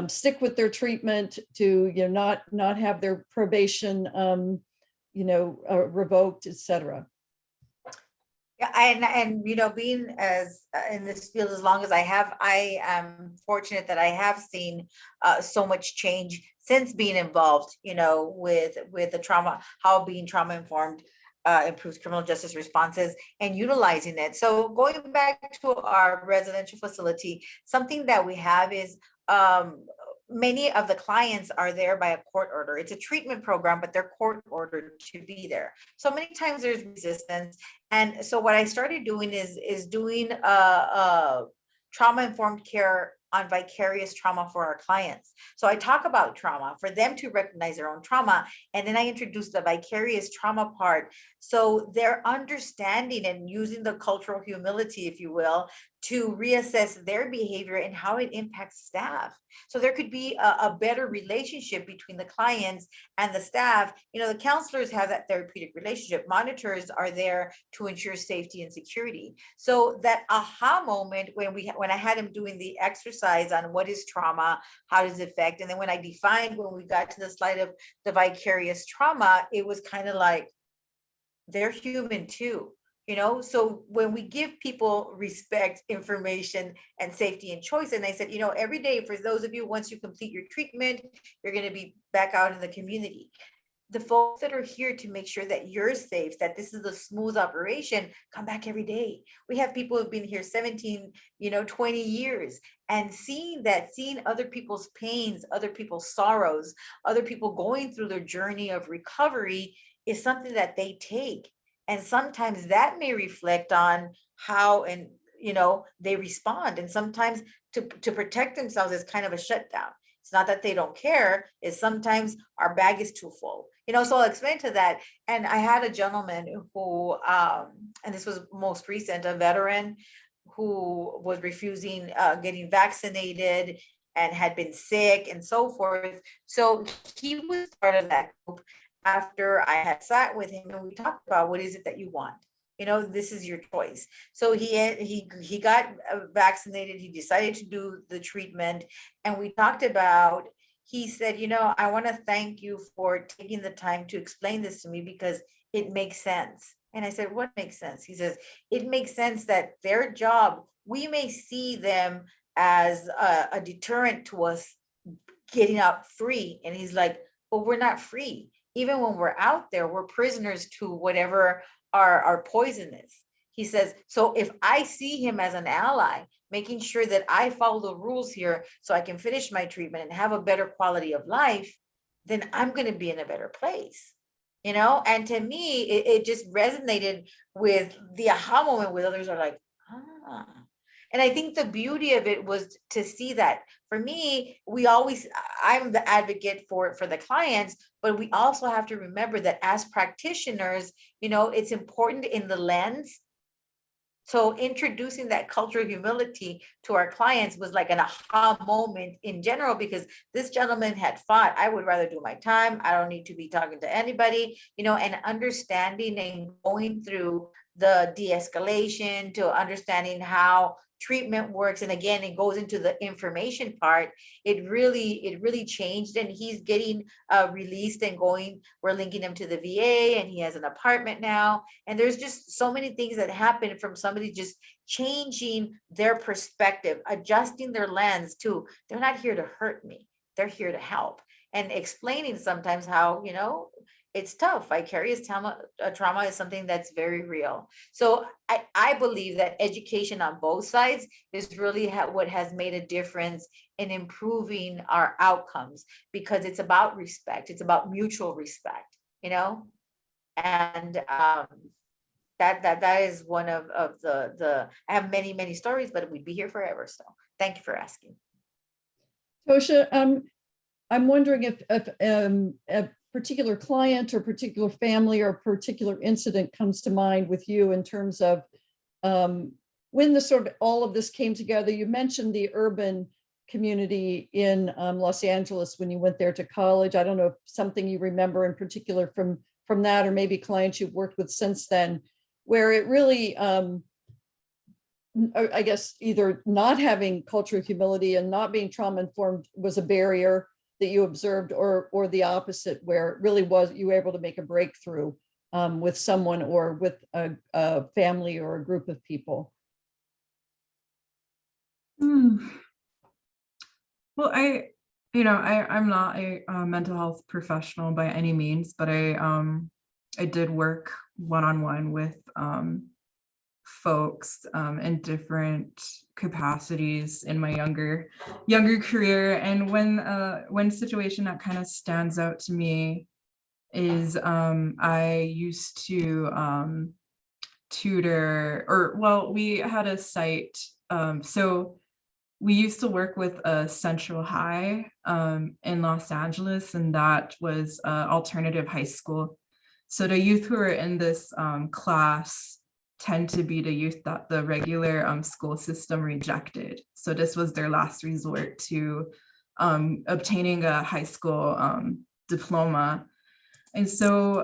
stick with their treatment, to not have their probation revoked, etc. Yeah, and being as in this field as long as I have, I am fortunate that I have seen so much change since being involved, with the trauma, how being trauma informed improves criminal justice responses and utilizing it. So going back to our residential facility, something that we have is many of the clients are there by a court order. It's a treatment program, but they're court ordered to be there. So many times there's resistance. And so what I started doing is doing trauma-informed care on vicarious trauma for our clients. So I talk about trauma for them to recognize their own trauma. And then I introduce the vicarious trauma part. So they're understanding and using the cultural humility, if you will, to reassess their behavior and how it impacts staff. So there could be a better relationship between the clients and the staff. The counselors have that therapeutic relationship. Monitors are there to ensure safety and security. So that aha moment when I had him doing the exercise on what is trauma, how does it affect, and then when I defined, when we got to the slide of the vicarious trauma, it was kind of like, they're human too. So when we give people respect, information, and safety and choice, and I said, every day for those of you, once you complete your treatment, you're going to be back out in the community. The folks that are here to make sure that you're safe, that this is a smooth operation, come back every day. We have people who've been here 17, 20 years, and seeing other people's pains, other people's sorrows, other people going through their journey of recovery is something that they take. And sometimes that may reflect on how they respond. And sometimes to protect themselves is kind of a shutdown. It's not that they don't care, it's sometimes our bag is too full. So I'll explain to that. And I had a gentleman who, and this was most recent, a veteran who was refusing getting vaccinated and had been sick and so forth. So he was part of that group. After I had sat with him and we talked about, what is it that you want? This is your choice. So he got vaccinated. He decided to do the treatment, and we talked about he said, I want to thank you for taking the time to explain this to me because it makes sense. And I said, what makes sense? He says, it makes sense that their job, we may see them as a deterrent to us getting out free. And he's like, but we're not free. Even when we're out there, we're prisoners to whatever our poison is. He says, so if I see him as an ally, making sure that I follow the rules here so I can finish my treatment and have a better quality of life, then I'm going to be in a better place. And to me, it just resonated with the aha moment with others are like, ah. And I think the beauty of it was to see that. For me, I'm the advocate for the clients, but we also have to remember that as practitioners, it's important in the lens. So introducing that culture of humility to our clients was like an aha moment in general, because this gentleman had fought, I would rather do my time. I don't need to be talking to anybody, and understanding and going through the de-escalation to understanding how treatment works. And again, it goes into the information part. It really changed, and he's getting released and going. We're linking him to the VA, and he has an apartment now. And there's just so many things that happen from somebody just changing their perspective, adjusting their lens to, they're not here to hurt me, they're here to help, and explaining sometimes how, it's tough. Vicarious trauma is something that's very real. So I believe that education on both sides is really what has made a difference in improving our outcomes, because it's about respect. It's about mutual respect, and that is one of the I have many stories, but we'd be here forever. So thank you for asking. Tosha, I'm wondering if a particular client or particular family or particular incident comes to mind with you in terms of when the sort of all of this came together. You mentioned the urban community in Los Angeles when you went there to college. I don't know if something you remember in particular from that, or maybe clients you've worked with since then, where it really, I guess, either not having cultural humility and not being trauma informed was a barrier that you observed, or the opposite, where it really was, you were able to make a breakthrough with someone or with a family or a group of people? Well, I'm not a mental health professional by any means, but I did work one-on-one with folks in different capacities in my younger career. And one situation that kind of stands out to me is I used to tutor, we had a site. So we used to work with a Central High in Los Angeles, and that was alternative high school. So the youth who are in this class tend to be the youth that the regular school system rejected. So this was their last resort to obtaining a high school diploma. And so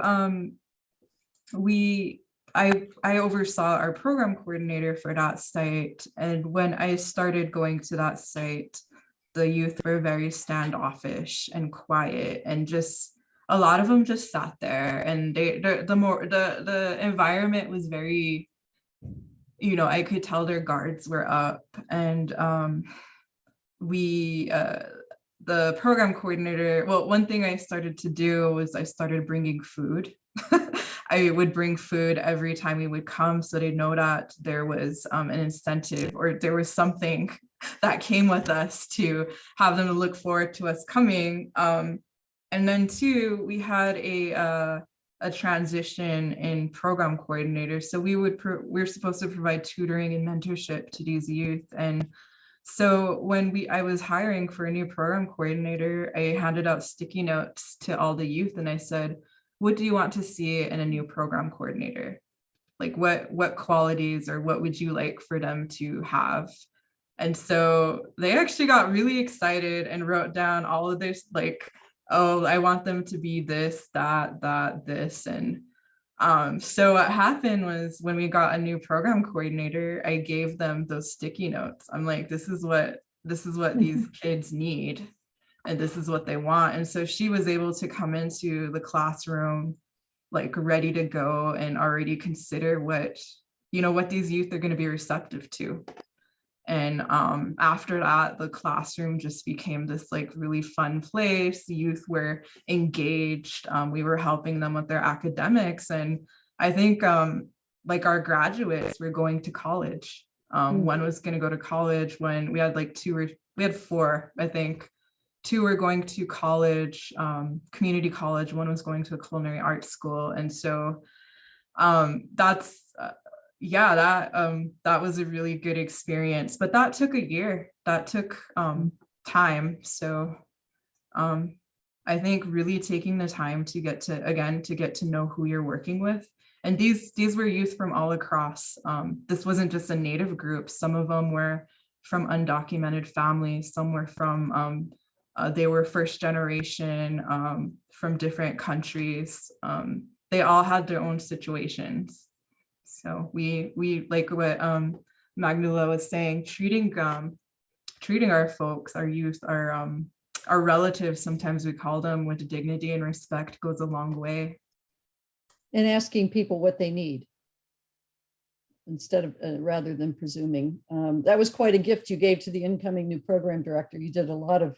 I oversaw our program coordinator for that site. And when I started going to that site, the youth were very standoffish and quiet, and just a lot of them just sat there, and the environment was very, I could tell their guards were up. And the program coordinator, one thing I started to do was I started bringing food. I would bring food every time we would come, so they know that there was an incentive, or there was something that came with us to have them to look forward to us coming. And then two, we had a transition in program coordinator. So we're supposed to provide tutoring and mentorship to these youth. And so when I was hiring for a new program coordinator, I handed out sticky notes to all the youth, and I said, what do you want to see in a new program coordinator? Like what qualities, or what would you like for them to have? And so they actually got really excited and wrote down all of this, like, oh, I want them to be this, that, this. And so what happened was, when we got a new program coordinator, I gave them those sticky notes. I'm like, this is what these kids need. and this is what they want. And so she was able to come into the classroom like ready to go and already consider what, what these youth are going to be receptive to. And after that, the classroom just became this like really fun place. Youth were engaged. We were helping them with their academics. And I think like our graduates were going to college. One was going to go to college. When we had like we had four, I think. Two were going to college, community college. One was going to a culinary arts school. And so that's, that was a really good experience, but that took a year. That took time. So I think really taking the time to get to know who you're working with. And these were youth from all across. This wasn't just a Native group. Some of them were from undocumented families. Some were from, they were first generation from different countries. They all had their own situations. So we like what Magnula was saying, treating our folks, our youth, our relatives, sometimes we call them, with dignity and respect goes a long way. And asking people what they need instead of rather than presuming. That was quite a gift you gave to the incoming new program director. You did a lot of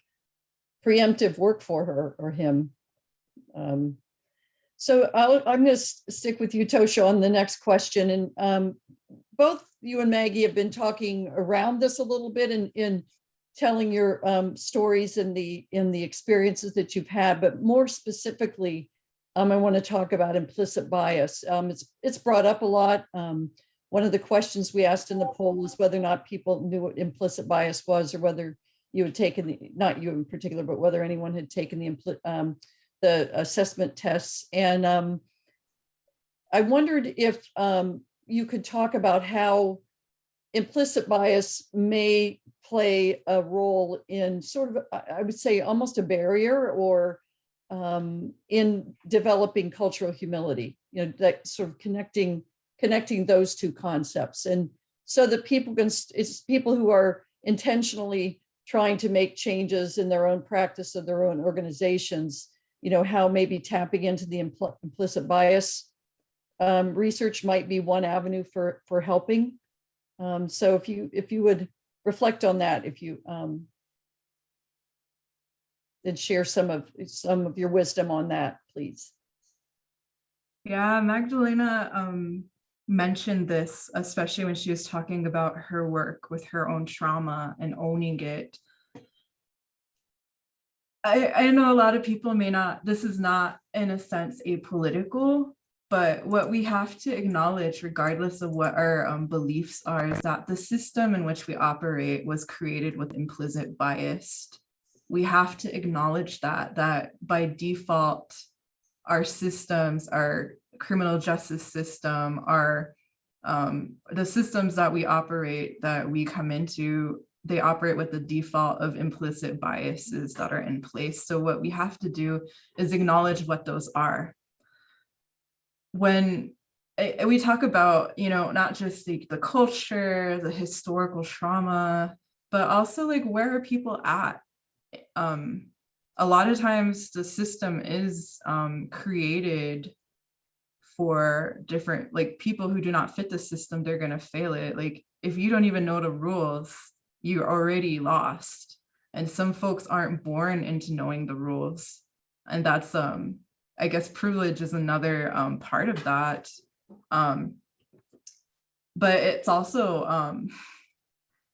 preemptive work for her or him. So I'm going to stick with you, Tosha, on the next question. And both you and Maggie have been talking around this a little bit in telling your stories and the experiences that you've had, but more specifically, I want to talk about implicit bias. It's brought up a lot. One of the questions we asked in the poll was whether or not people knew what implicit bias was, or whether you had taken not you in particular, but whether anyone had taken the assessment tests. And I wondered if you could talk about how implicit bias may play a role in sort of, I would say, almost a barrier or in developing cultural humility, that sort of connecting those two concepts. And so that it's people who are intentionally trying to make changes in their own practice of their own organizations, how maybe tapping into the implicit bias research might be one avenue for helping. So if you would reflect on that, if you and share some of your wisdom on that, please. Yeah, Magdalena mentioned this, especially when she was talking about her work with her own trauma and owning it. I know a lot of people may not, this is not in a sense apolitical, but what we have to acknowledge, regardless of what our beliefs are, is that the system in which we operate was created with implicit bias. We have to acknowledge that by default, our systems, our criminal justice system, the systems that we operate, that we come into, they operate with the default of implicit biases that are in place. So what we have to do is acknowledge what those are. When we talk about, not just the culture, the historical trauma, but also like, where are people at? A lot of times the system is created for different, like, people who do not fit the system, they're going to fail it. Like, if you don't even know the rules, you're already lost. And some folks aren't born into knowing the rules. And that's, I guess, privilege is another part of that. But it's also,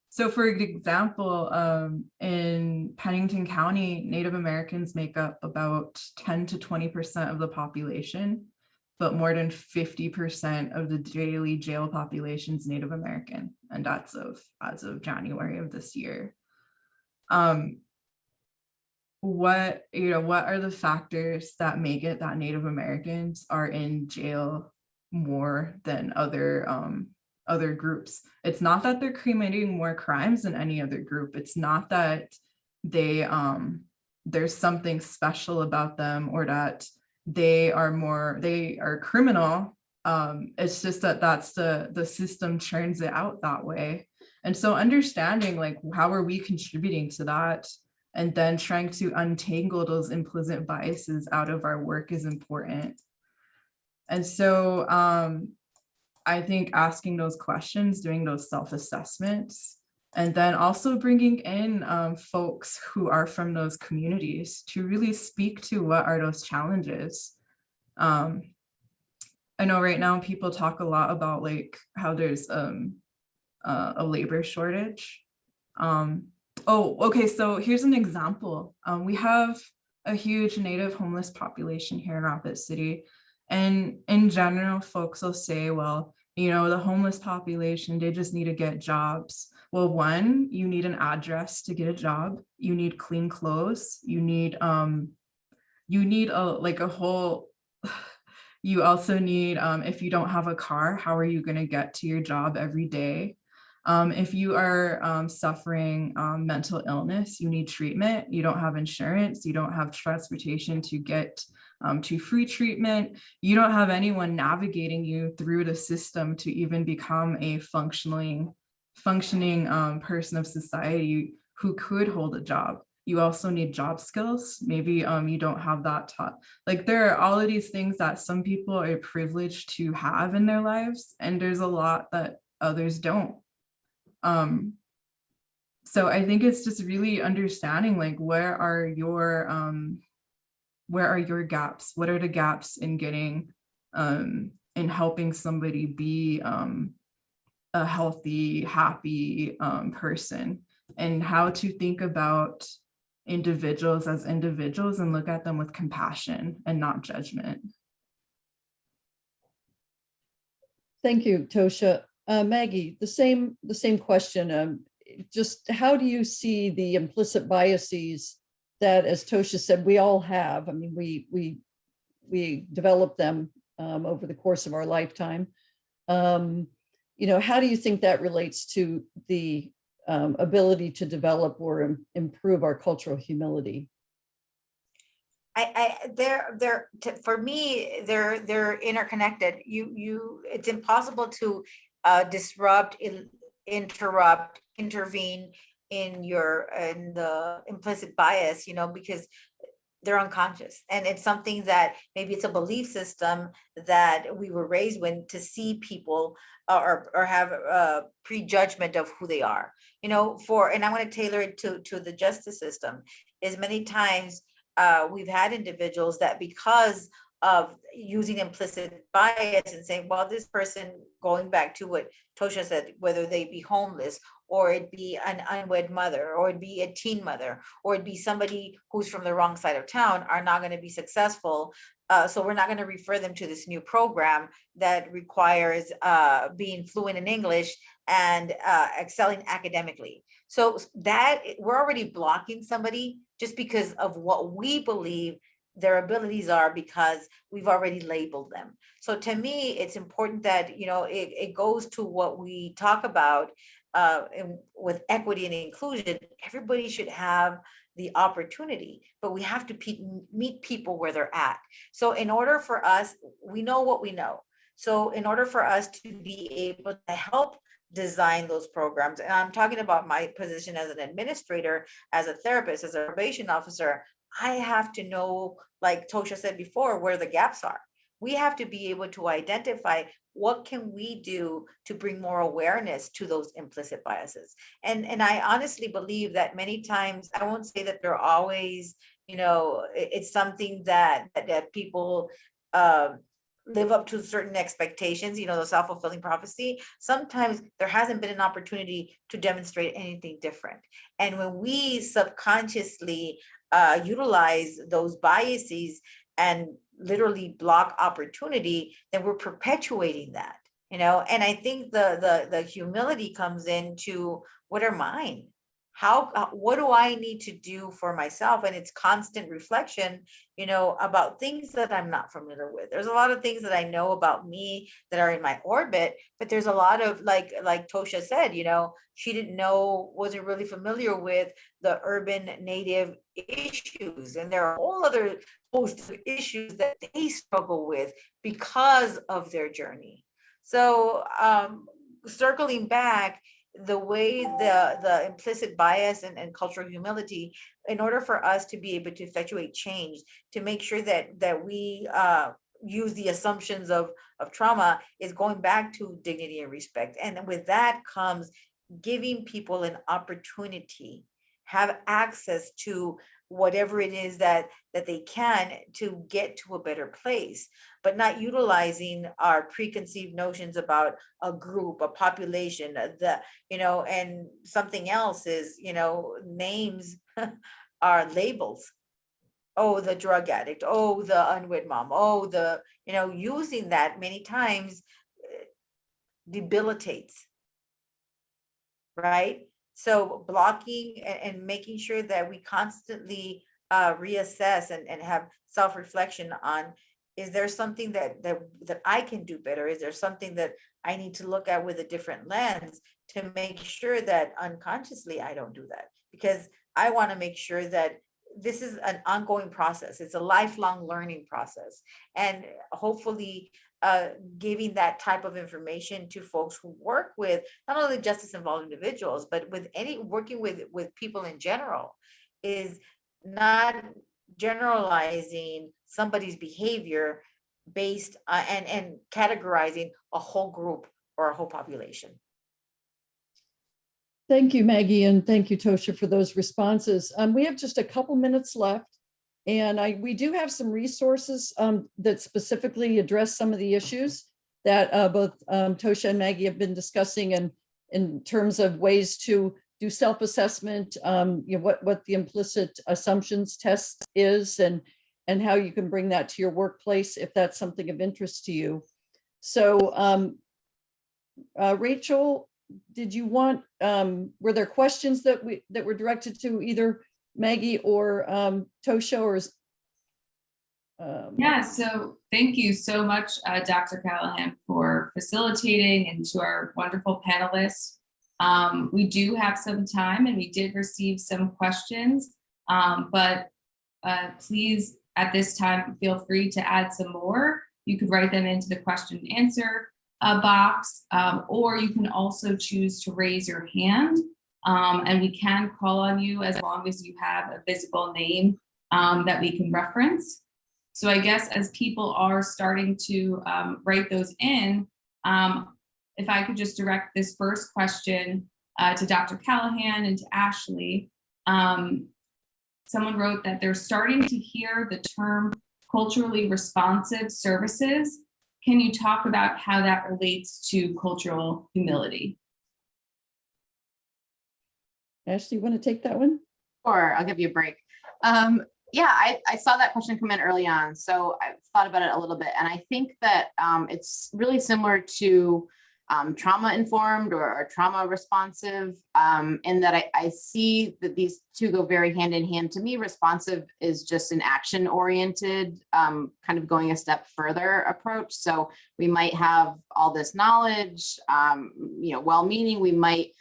so for example, in Pennington County, Native Americans make up about 10 to 20% of the population, but more than 50% of the daily jail population is Native American, and that's as of January of this year. What are the factors that make it that Native Americans are in jail more than other groups? It's not that they're committing more crimes than any other group. It's not that there's something special about them, or that they are criminal. It's just that that's the system churns it out that way. And so understanding, like, how are we contributing to that? And then trying to untangle those implicit biases out of our work is important. And so I think asking those questions, doing those self-assessments, and then also bringing in folks who are from those communities to really speak to what are those challenges. I know right now people talk a lot about like how there's a labor shortage. Okay, so here's an example. We have a huge Native homeless population here in Rapid City. And in general, folks will say, well, you know, the homeless population, they just need to get jobs. Well, one, you need an address to get a job. You need clean clothes. You need a whole, you also need, if you don't have a car, how are you going to get to your job every day? If you are suffering mental illness, you need treatment, you don't have insurance, you don't have transportation to get to free treatment, you don't have anyone navigating you through the system to even become a functioning person of society who could hold a job. You also need job skills. Maybe you don't have that taught. Like there are all of these things that some people are privileged to have in their lives, and there's a lot that others don't. So I think it's just really understanding like where are your gaps? What are the gaps in getting in helping somebody be a healthy, happy person, and how to think about individuals as individuals and look at them with compassion and not judgment. Thank you, Tosha. Maggie, the same question. Just how do you see the implicit biases that, as Tosha said, we all have? I mean, we develop them over the course of our lifetime. You know, how do you think that relates to the ability to develop or improve our cultural humility? For me, they're interconnected. It's impossible to disrupt, interrupt, intervene in the implicit bias, you know, because they're unconscious, and it's something that maybe it's a belief system that we were raised with to see people or have a prejudgment of who they are, you know. And I want to tailor it to the justice system. Is many times we've had individuals that, because of using implicit bias and saying, well, this person, going back to what Tosha said, whether they be homeless, or it be an unwed mother, or it be a teen mother, or it be somebody who's from the wrong side of town, are not going to be successful. So we're not going to refer them to this new program that requires being fluent in English and excelling academically. So that we're already blocking somebody just because of what we believe their abilities are, because we've already labeled them. So to me, it's important that, you know, it goes to what we talk about with equity and inclusion. Everybody should have the opportunity, but we have to meet people where they're at. So in order for us, we know what we know. So in order for us to be able to help design those programs, and I'm talking about my position as an administrator, as a therapist, as a probation officer, I have to know, like Tosha said before, where the gaps are. We have to be able to identify what can we do to bring more awareness to those implicit biases. And I honestly believe that many times, I won't say that they're always, you know, it's something that people live up to certain expectations, you know, the self-fulfilling prophecy. Sometimes there hasn't been an opportunity to demonstrate anything different. And when we subconsciously utilize those biases and literally block opportunity, then we're perpetuating that, you know. And I think the humility comes into, what are mine? What do I need to do for myself? And it's constant reflection, you know, about things that I'm not familiar with. There's a lot of things that I know about me that are in my orbit, but there's a lot of, like Tosha said, you know, she wasn't really familiar with the urban native issues. And there are a whole other host of issues that they struggle with because of their journey. So circling back, the way the implicit bias and cultural humility, in order for us to be able to effectuate change, to make sure that we use the assumptions of trauma, is going back to dignity and respect. And with that comes giving people an opportunity, have access to whatever it is that they can to get to a better place, but not utilizing our preconceived notions about a group, a population, and something else is, names are labels. Oh, the drug addict, oh, the unwed mom, oh, using that many times debilitates, right? So blocking and making sure that we constantly reassess and have self-reflection on, is there something that I can do better? Is there something that I need to look at with a different lens to make sure that unconsciously I don't do that? Because I want to make sure that this is an ongoing process. It's a lifelong learning process. And hopefully giving that type of information to folks who work with not only justice involved individuals, but with working with people in general, is not generalizing somebody's behavior based and categorizing a whole group or a whole population. Thank you, Maggie, and thank you, Tosha, for those responses. We have just a couple minutes left, and we do have some resources that specifically address some of the issues that both Tosha and Maggie have been discussing, and in terms of ways to do self-assessment, what the implicit assumptions test is, and how you can bring that to your workplace if that's something of interest to you. So, Rachel, did you want, were there questions that were directed to either Maggie or Tosha, or Yeah, so thank you so much, Dr. Callahan, for facilitating, and to our wonderful panelists. We do have some time, and we did receive some questions, but please, at this time, feel free to add some more. You could write them into the question and answer box, or you can also choose to raise your hand, and we can call on you as long as you have a visible name that we can reference. So I guess as people are starting to write those in, if I could just direct this first question to Dr. Callahan and to Ashley. Someone wrote that they're starting to hear the term culturally responsive services. Can you talk about how that relates to cultural humility? Ashley, you want to take that one? Sure, I'll give you a break. Yeah, I saw that question come in early on, so I thought about it a little bit, and I think that it's really similar to trauma informed or trauma responsive, in that I see that these two go very hand in hand. To me, responsive is just an action oriented, kind of going a step further approach. So we might have all this knowledge, well-meaning, we might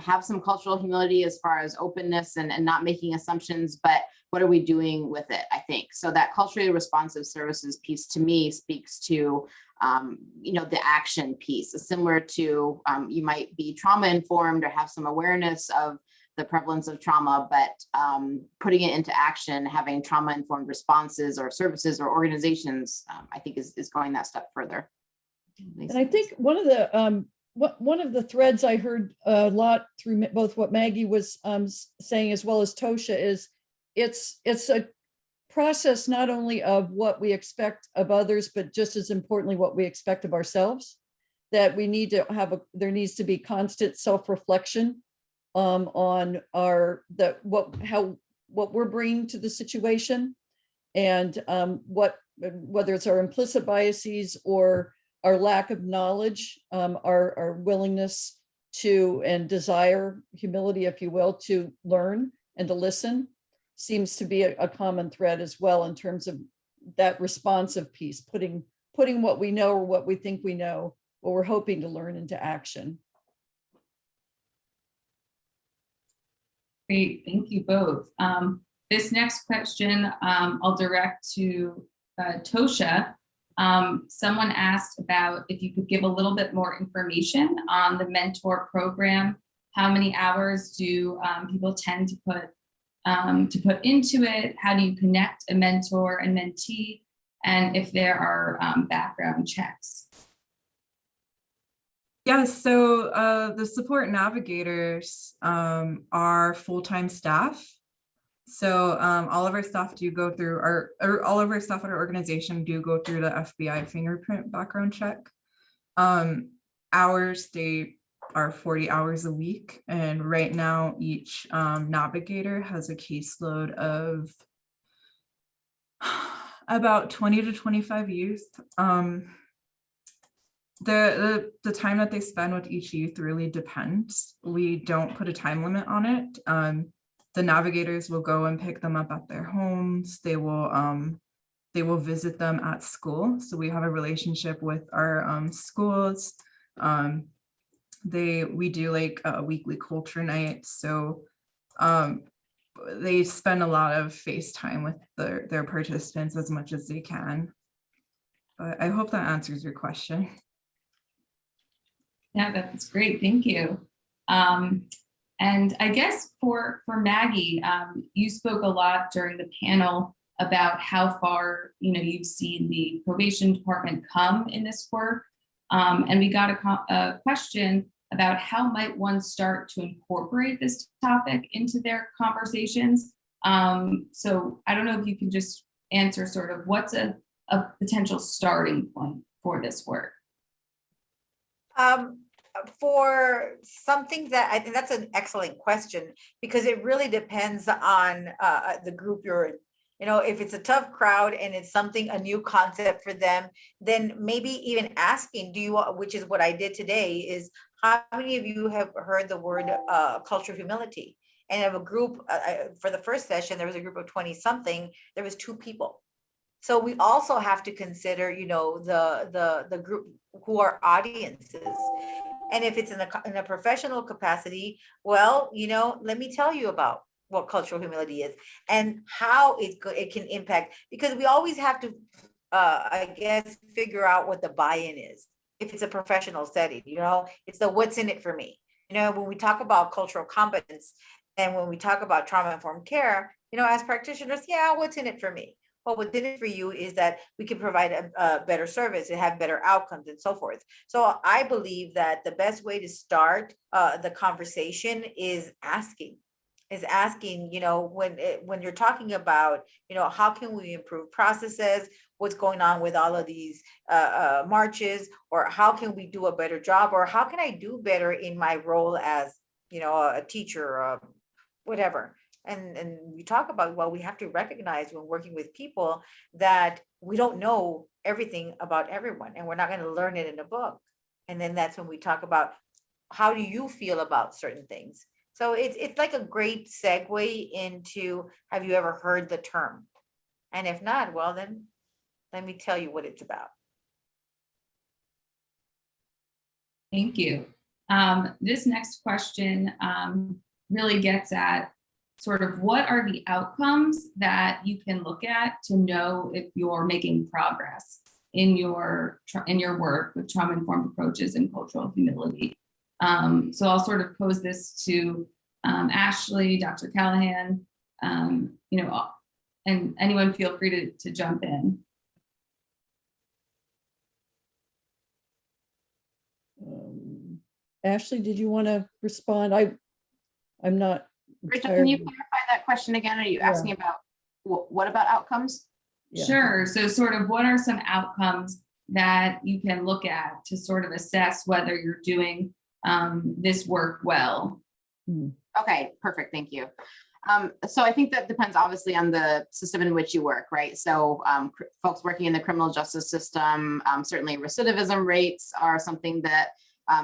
have some cultural humility as far as openness and not making assumptions, but what are we doing with it? I think so that culturally responsive services piece to me speaks to the action piece, similar to you might be trauma informed or have some awareness of the prevalence of trauma, but putting it into action, having trauma informed responses or services or organizations, I think is going that step further. And I think one of the threads I heard a lot through both what Maggie was saying as well as Tosha is it's a process not only of what we expect of others, but just as importantly, what we expect of ourselves, that we need to have there needs to be constant self-reflection on what we're bringing to the situation, and whether it's our implicit biases or our lack of knowledge, our willingness to and desire, humility, if you will, to learn and to listen, seems to be a common thread as well in terms of that responsive piece, putting what we know or what we think we know, what we're hoping to learn, into action. Great, thank you both. This next question I'll direct to Tosha. Someone asked about if you could give a little bit more information on the mentor program How many hours do people tend to put into it? How do you connect a mentor and mentee? And if there are background checks. Yes, so the support navigators are full-time staff. So all of our staff do go through all of our staff at our organization do go through the FBI fingerprint background check. Hours, they are 40 hours a week. And right now each navigator has a caseload of about 20 to 25 youth. The time that they spend with each youth really depends. We don't put a time limit on it. The navigators will go and pick them up at their homes. They will visit them at school. So we have a relationship with our schools. We do like weekly culture nights. So they spend a lot of face time with their participants as much as they can. But I hope that answers your question. Yeah, that's great. Thank you. And I guess for Maggie, you spoke a lot during the panel about how far you've seen the probation department come in this work. And we got a question about how might one start to incorporate this topic into their conversations. So I don't know if you can just answer sort of what's a potential starting point for this work. For something that I think that's an excellent question, because it really depends on the group you're in. If it's a tough crowd and it's a new concept for them, then maybe even asking, which is what I did today, is how many of you have heard the word cultural humility? And of a group, for the first session, there was a group of 20 something, there was 2 people. So we also have to consider, the group who are audiences. And if it's in a professional capacity, well, let me tell you about what cultural humility is and how it can impact, because we always have to, I guess, figure out what the buy-in is. If it's a professional setting, it's the what's in it for me. When we talk about cultural competence and when we talk about trauma-informed care, as practitioners, yeah, what's in it for me? Well, what's in it for you is that we can provide a better service and have better outcomes and so forth. So I believe that the best way to start the conversation is asking, when you're talking about, how can we improve processes, what's going on with all of these marches, or how can we do a better job, or how can I do better in my role as, a teacher or whatever. And we talk about, well, we have to recognize when working with people that we don't know everything about everyone, and we're not going to learn it in a book. And then that's when we talk about, how do you feel about certain things? So it's like a great segue into, have you ever heard the term? And if not, well, then let me tell you what it's about. Thank you. This next question really gets at sort of what are the outcomes that you can look at to know if you're making progress in your work with trauma-informed approaches and cultural humility. So I'll sort of pose this to Ashley, Dr. Callahan, and anyone feel free to jump in. Ashley, did you want to respond? I'm not. Rachel, can you clarify that question again? Are you asking about what about outcomes? Yeah. Sure. So sort of what are some outcomes that you can look at to sort of assess whether you're doing this work well? Okay, perfect. Thank you. So I think that depends obviously on the system in which you work, right? So folks working in the criminal justice system, certainly recidivism rates are something that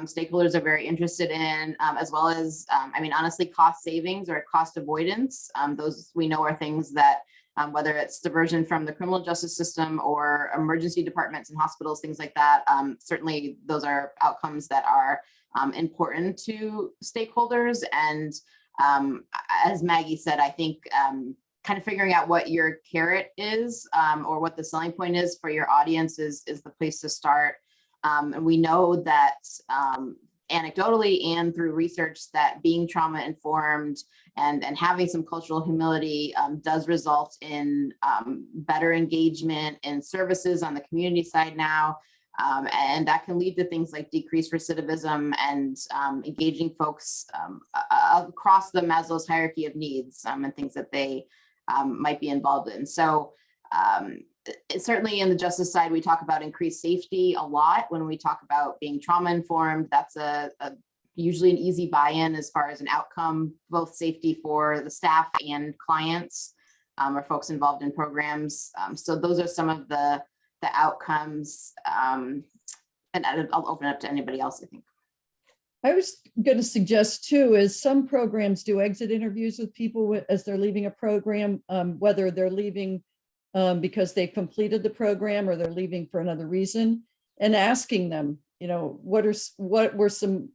stakeholders are very interested in, as well as, honestly, cost savings or cost avoidance. Those we know are things that, whether it's diversion from the criminal justice system or emergency departments and hospitals, things like that, certainly those are outcomes that are important to stakeholders. And as Maggie said, I think kind of figuring out what your carrot is or what the selling point is for your audience is the place to start. And we know that anecdotally and through research that being trauma informed and having some cultural humility does result in better engagement in services on the community side now. And that can lead to things like decreased recidivism and engaging folks across the Maslow's hierarchy of needs and things that they might be involved in. So certainly in the justice side, we talk about increased safety a lot. When we talk about being trauma informed, that's usually an easy buy-in as far as an outcome, both safety for the staff and clients or folks involved in programs. So those are some of the outcomes. And I'll open it up to anybody else, I think. I was going to suggest too, is some programs do exit interviews with people as they're leaving a program, whether they're leaving because they completed the program or they're leaving for another reason, and asking them, you know, what were some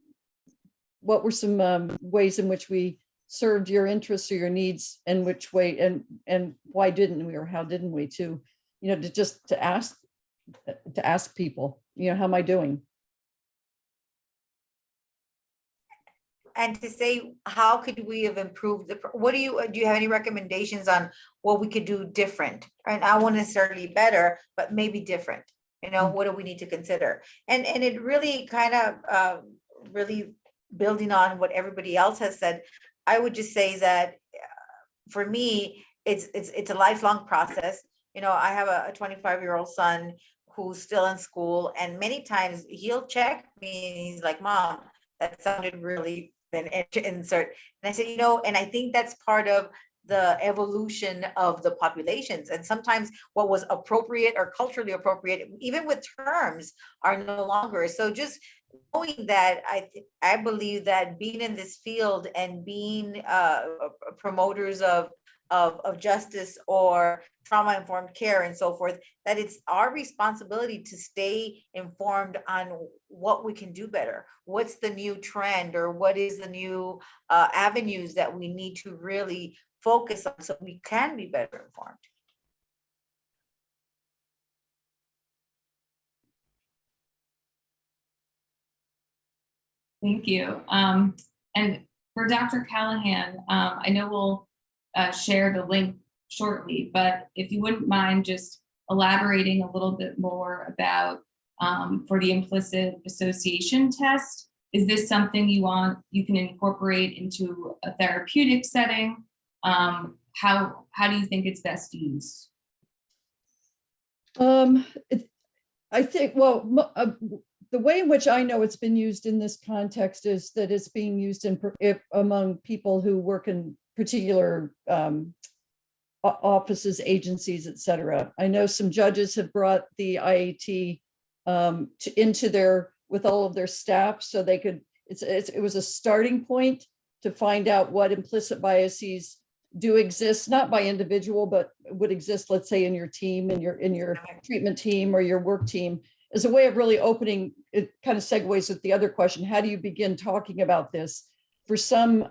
ways in which we served your interests or your needs, and which way and why didn't we, or how didn't we, to, you know, to ask people, you know, how am I doing? And to say, how could we have improved what do you have any recommendations on what we could do different? And I won't necessarily better, but maybe different. You know, what do we need to consider? And it really kind of really building on what everybody else has said, I would just say that for me, it's a lifelong process. You know, I have a 25-year-old son who's still in school, and many times he'll check me and he's like, "Mom, that sounded really," then insert. And I said, you know, and I think that's part of the evolution of the populations. And sometimes what was appropriate or culturally appropriate, even with terms, are no longer. So just knowing that, I believe that being in this field and being promoters of justice or trauma-informed care and so forth, that it's our responsibility to stay informed on what we can do better. What's the new trend, or what is the new avenues that we need to really focus on so we can be better informed. Thank you. And for Dr. Callahan, I know we'll share the link shortly, but if you wouldn't mind just elaborating a little bit more about for the implicit association test, is this something you can incorporate into a therapeutic setting? How do you think it's best used? I think, well, the way in which I know it's been used in this context is that it's being used among people who work in particular offices, agencies, et cetera. I know some judges have brought the IAT with all of their staff, so they could, it was a starting point to find out what implicit biases do exist, not by individual, but would exist, let's say, in your team, in your treatment team or your work team, as a way of really opening. It kind of segues with the other question: how do you begin talking about this? For some,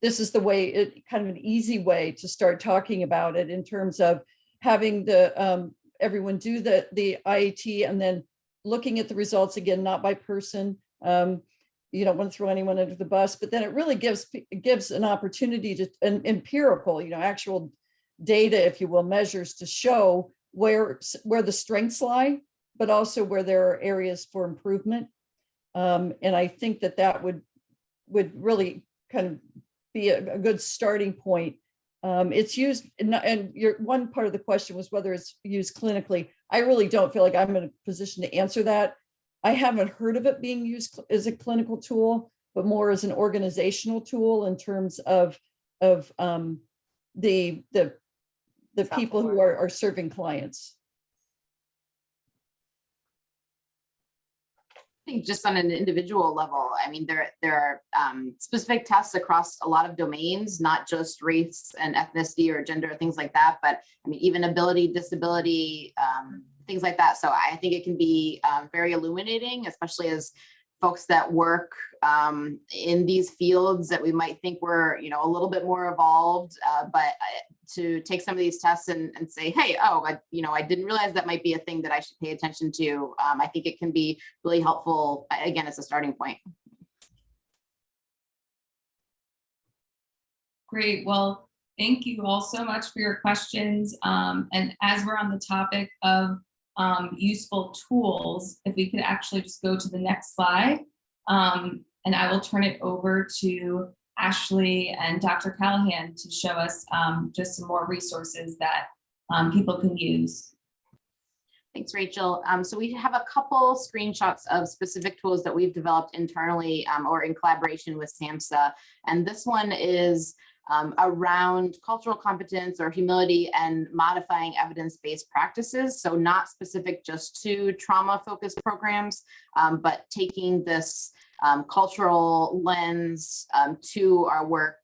this is the way, kind of an easy way to start talking about it, in terms of having everyone do the IAT and then looking at the results again, not by person. You don't want to throw anyone under the bus, but then it really gives an opportunity to an empirical, actual data, if you will, measures to show where the strengths lie, but also where there are areas for improvement. And I think that would really kind of be a good starting point. It's used, and your one part of the question was whether it's used clinically. I really don't feel like I'm in a position to answer that. I haven't heard of it being used as a clinical tool, but more as an organizational tool in terms of the people who are serving clients. I think just on an individual level, I mean, there are specific tests across a lot of domains, not just race and ethnicity or gender, things like that, but I mean, even ability, disability, things like that. So I think it can be very illuminating, especially as folks that work in these fields that we might think were, a little bit more evolved, but to take some of these tests and say, hey, I didn't realize that might be a thing that I should pay attention to. I think it can be really helpful, again, as a starting point. Great. Well, thank you all so much for your questions. And as we're on the topic of useful tools, if we could actually just go to the next slide, and I will turn it over to Ashley and Dr. Callahan to show us just some more resources that people can use. Thanks, Rachel. So we have a couple screenshots of specific tools that we've developed internally or in collaboration with SAMHSA. And this one is around cultural competence or humility and modifying evidence-based practices. So not specific just to trauma-focused programs, but taking this cultural lens to our work.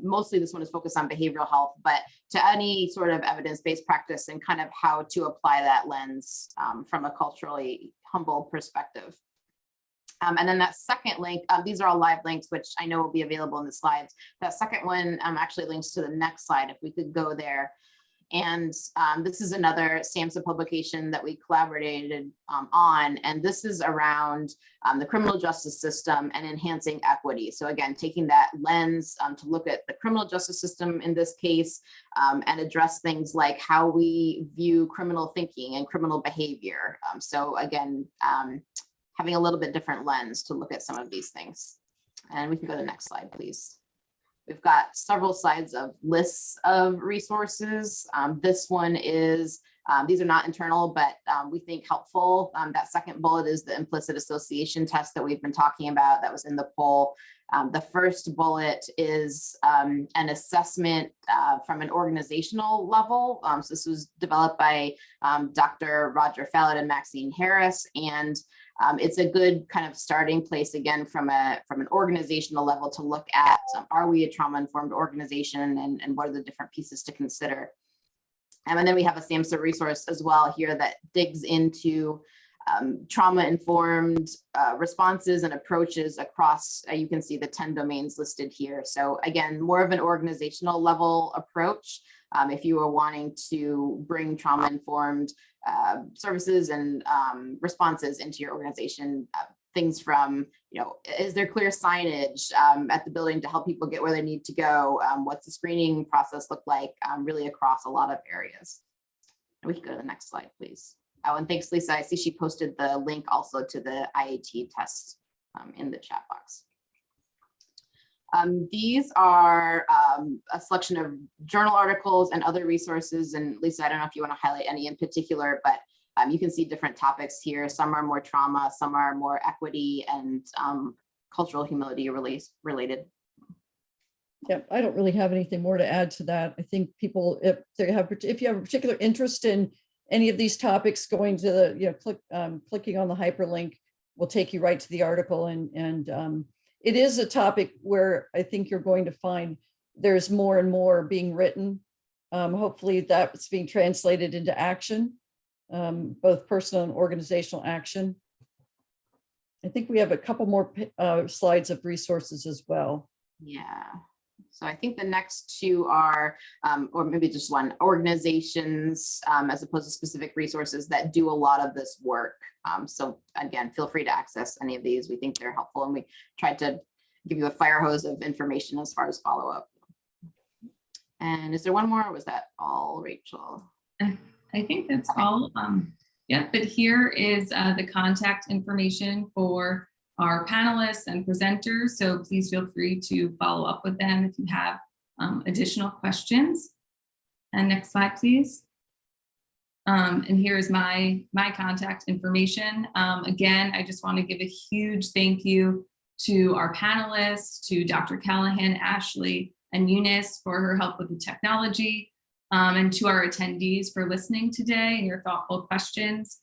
Mostly this one is focused on behavioral health, but to any sort of evidence-based practice and kind of how to apply that lens from a culturally humble perspective. And then that second link, these are all live links, which I know will be available in the slides. That second one actually links to the next slide, if we could go there. And this is another SAMHSA publication that we collaborated on, and this is around the criminal justice system and enhancing equity. So again, taking that lens to look at the criminal justice system in this case and address things like how we view criminal thinking and criminal behavior. So again, having a little bit different lens to look at some of these things. And we can go to the next slide, please. We've got several slides of lists of resources. This one is, these are not internal, but we think helpful. That second bullet is the implicit association test that we've been talking about that was in the poll. The first bullet is an assessment from an organizational level. So this was developed by Dr. Roger Fallot and Maxine Harris, and it's a good kind of starting place again from an organizational level to look at, are we a trauma-informed organization, and what are the different pieces to consider. And then we have a SAMHSA resource as well here that digs into trauma-informed responses and approaches across, you can see the 10 domains listed here. So again, more of an organizational level approach. If you are wanting to bring trauma-informed services and responses into your organization, things from, is there clear signage at the building to help people get where they need to go? What's the screening process look like, really across a lot of areas? And we can go to the next slide, please. Oh, and thanks, Lisa. I see she posted the link also to the IAT test in the chat box. These are a selection of journal articles and other resources. And Lisa, I don't know if you want to highlight any in particular, but you can see different topics here. Some are more trauma, some are more equity and cultural humility related. Yeah, I don't really have anything more to add to that. I think people, if you have a particular interest in any of these topics, going to the, clicking on the hyperlink will take you right to the article. And it is a topic where I think you're going to find there's more and more being written. Hopefully that's being translated into action, both personal and organizational action. I think we have a couple more slides of resources as well. Yeah. So I think the next two are, or maybe just one, organizations as opposed to specific resources that do a lot of this work. So again, feel free to access any of these. We think they're helpful, and we tried to give you a fire hose of information as far as follow-up. And is there one more, or was that all, Rachel? I think that's all. Yeah, but here is the contact information for our panelists and presenters. So please feel free to follow up with them if you have additional questions. And next slide, please. And here's my contact information. Again, I just want to give a huge thank you to our panelists, to Dr. Callahan, Ashley, and Eunice for her help with the technology, and to our attendees for listening today and your thoughtful questions.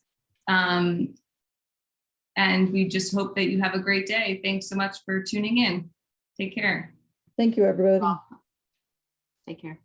And we just hope that you have a great day. Thanks so much for tuning in. Take care. Thank you, everybody. Take care.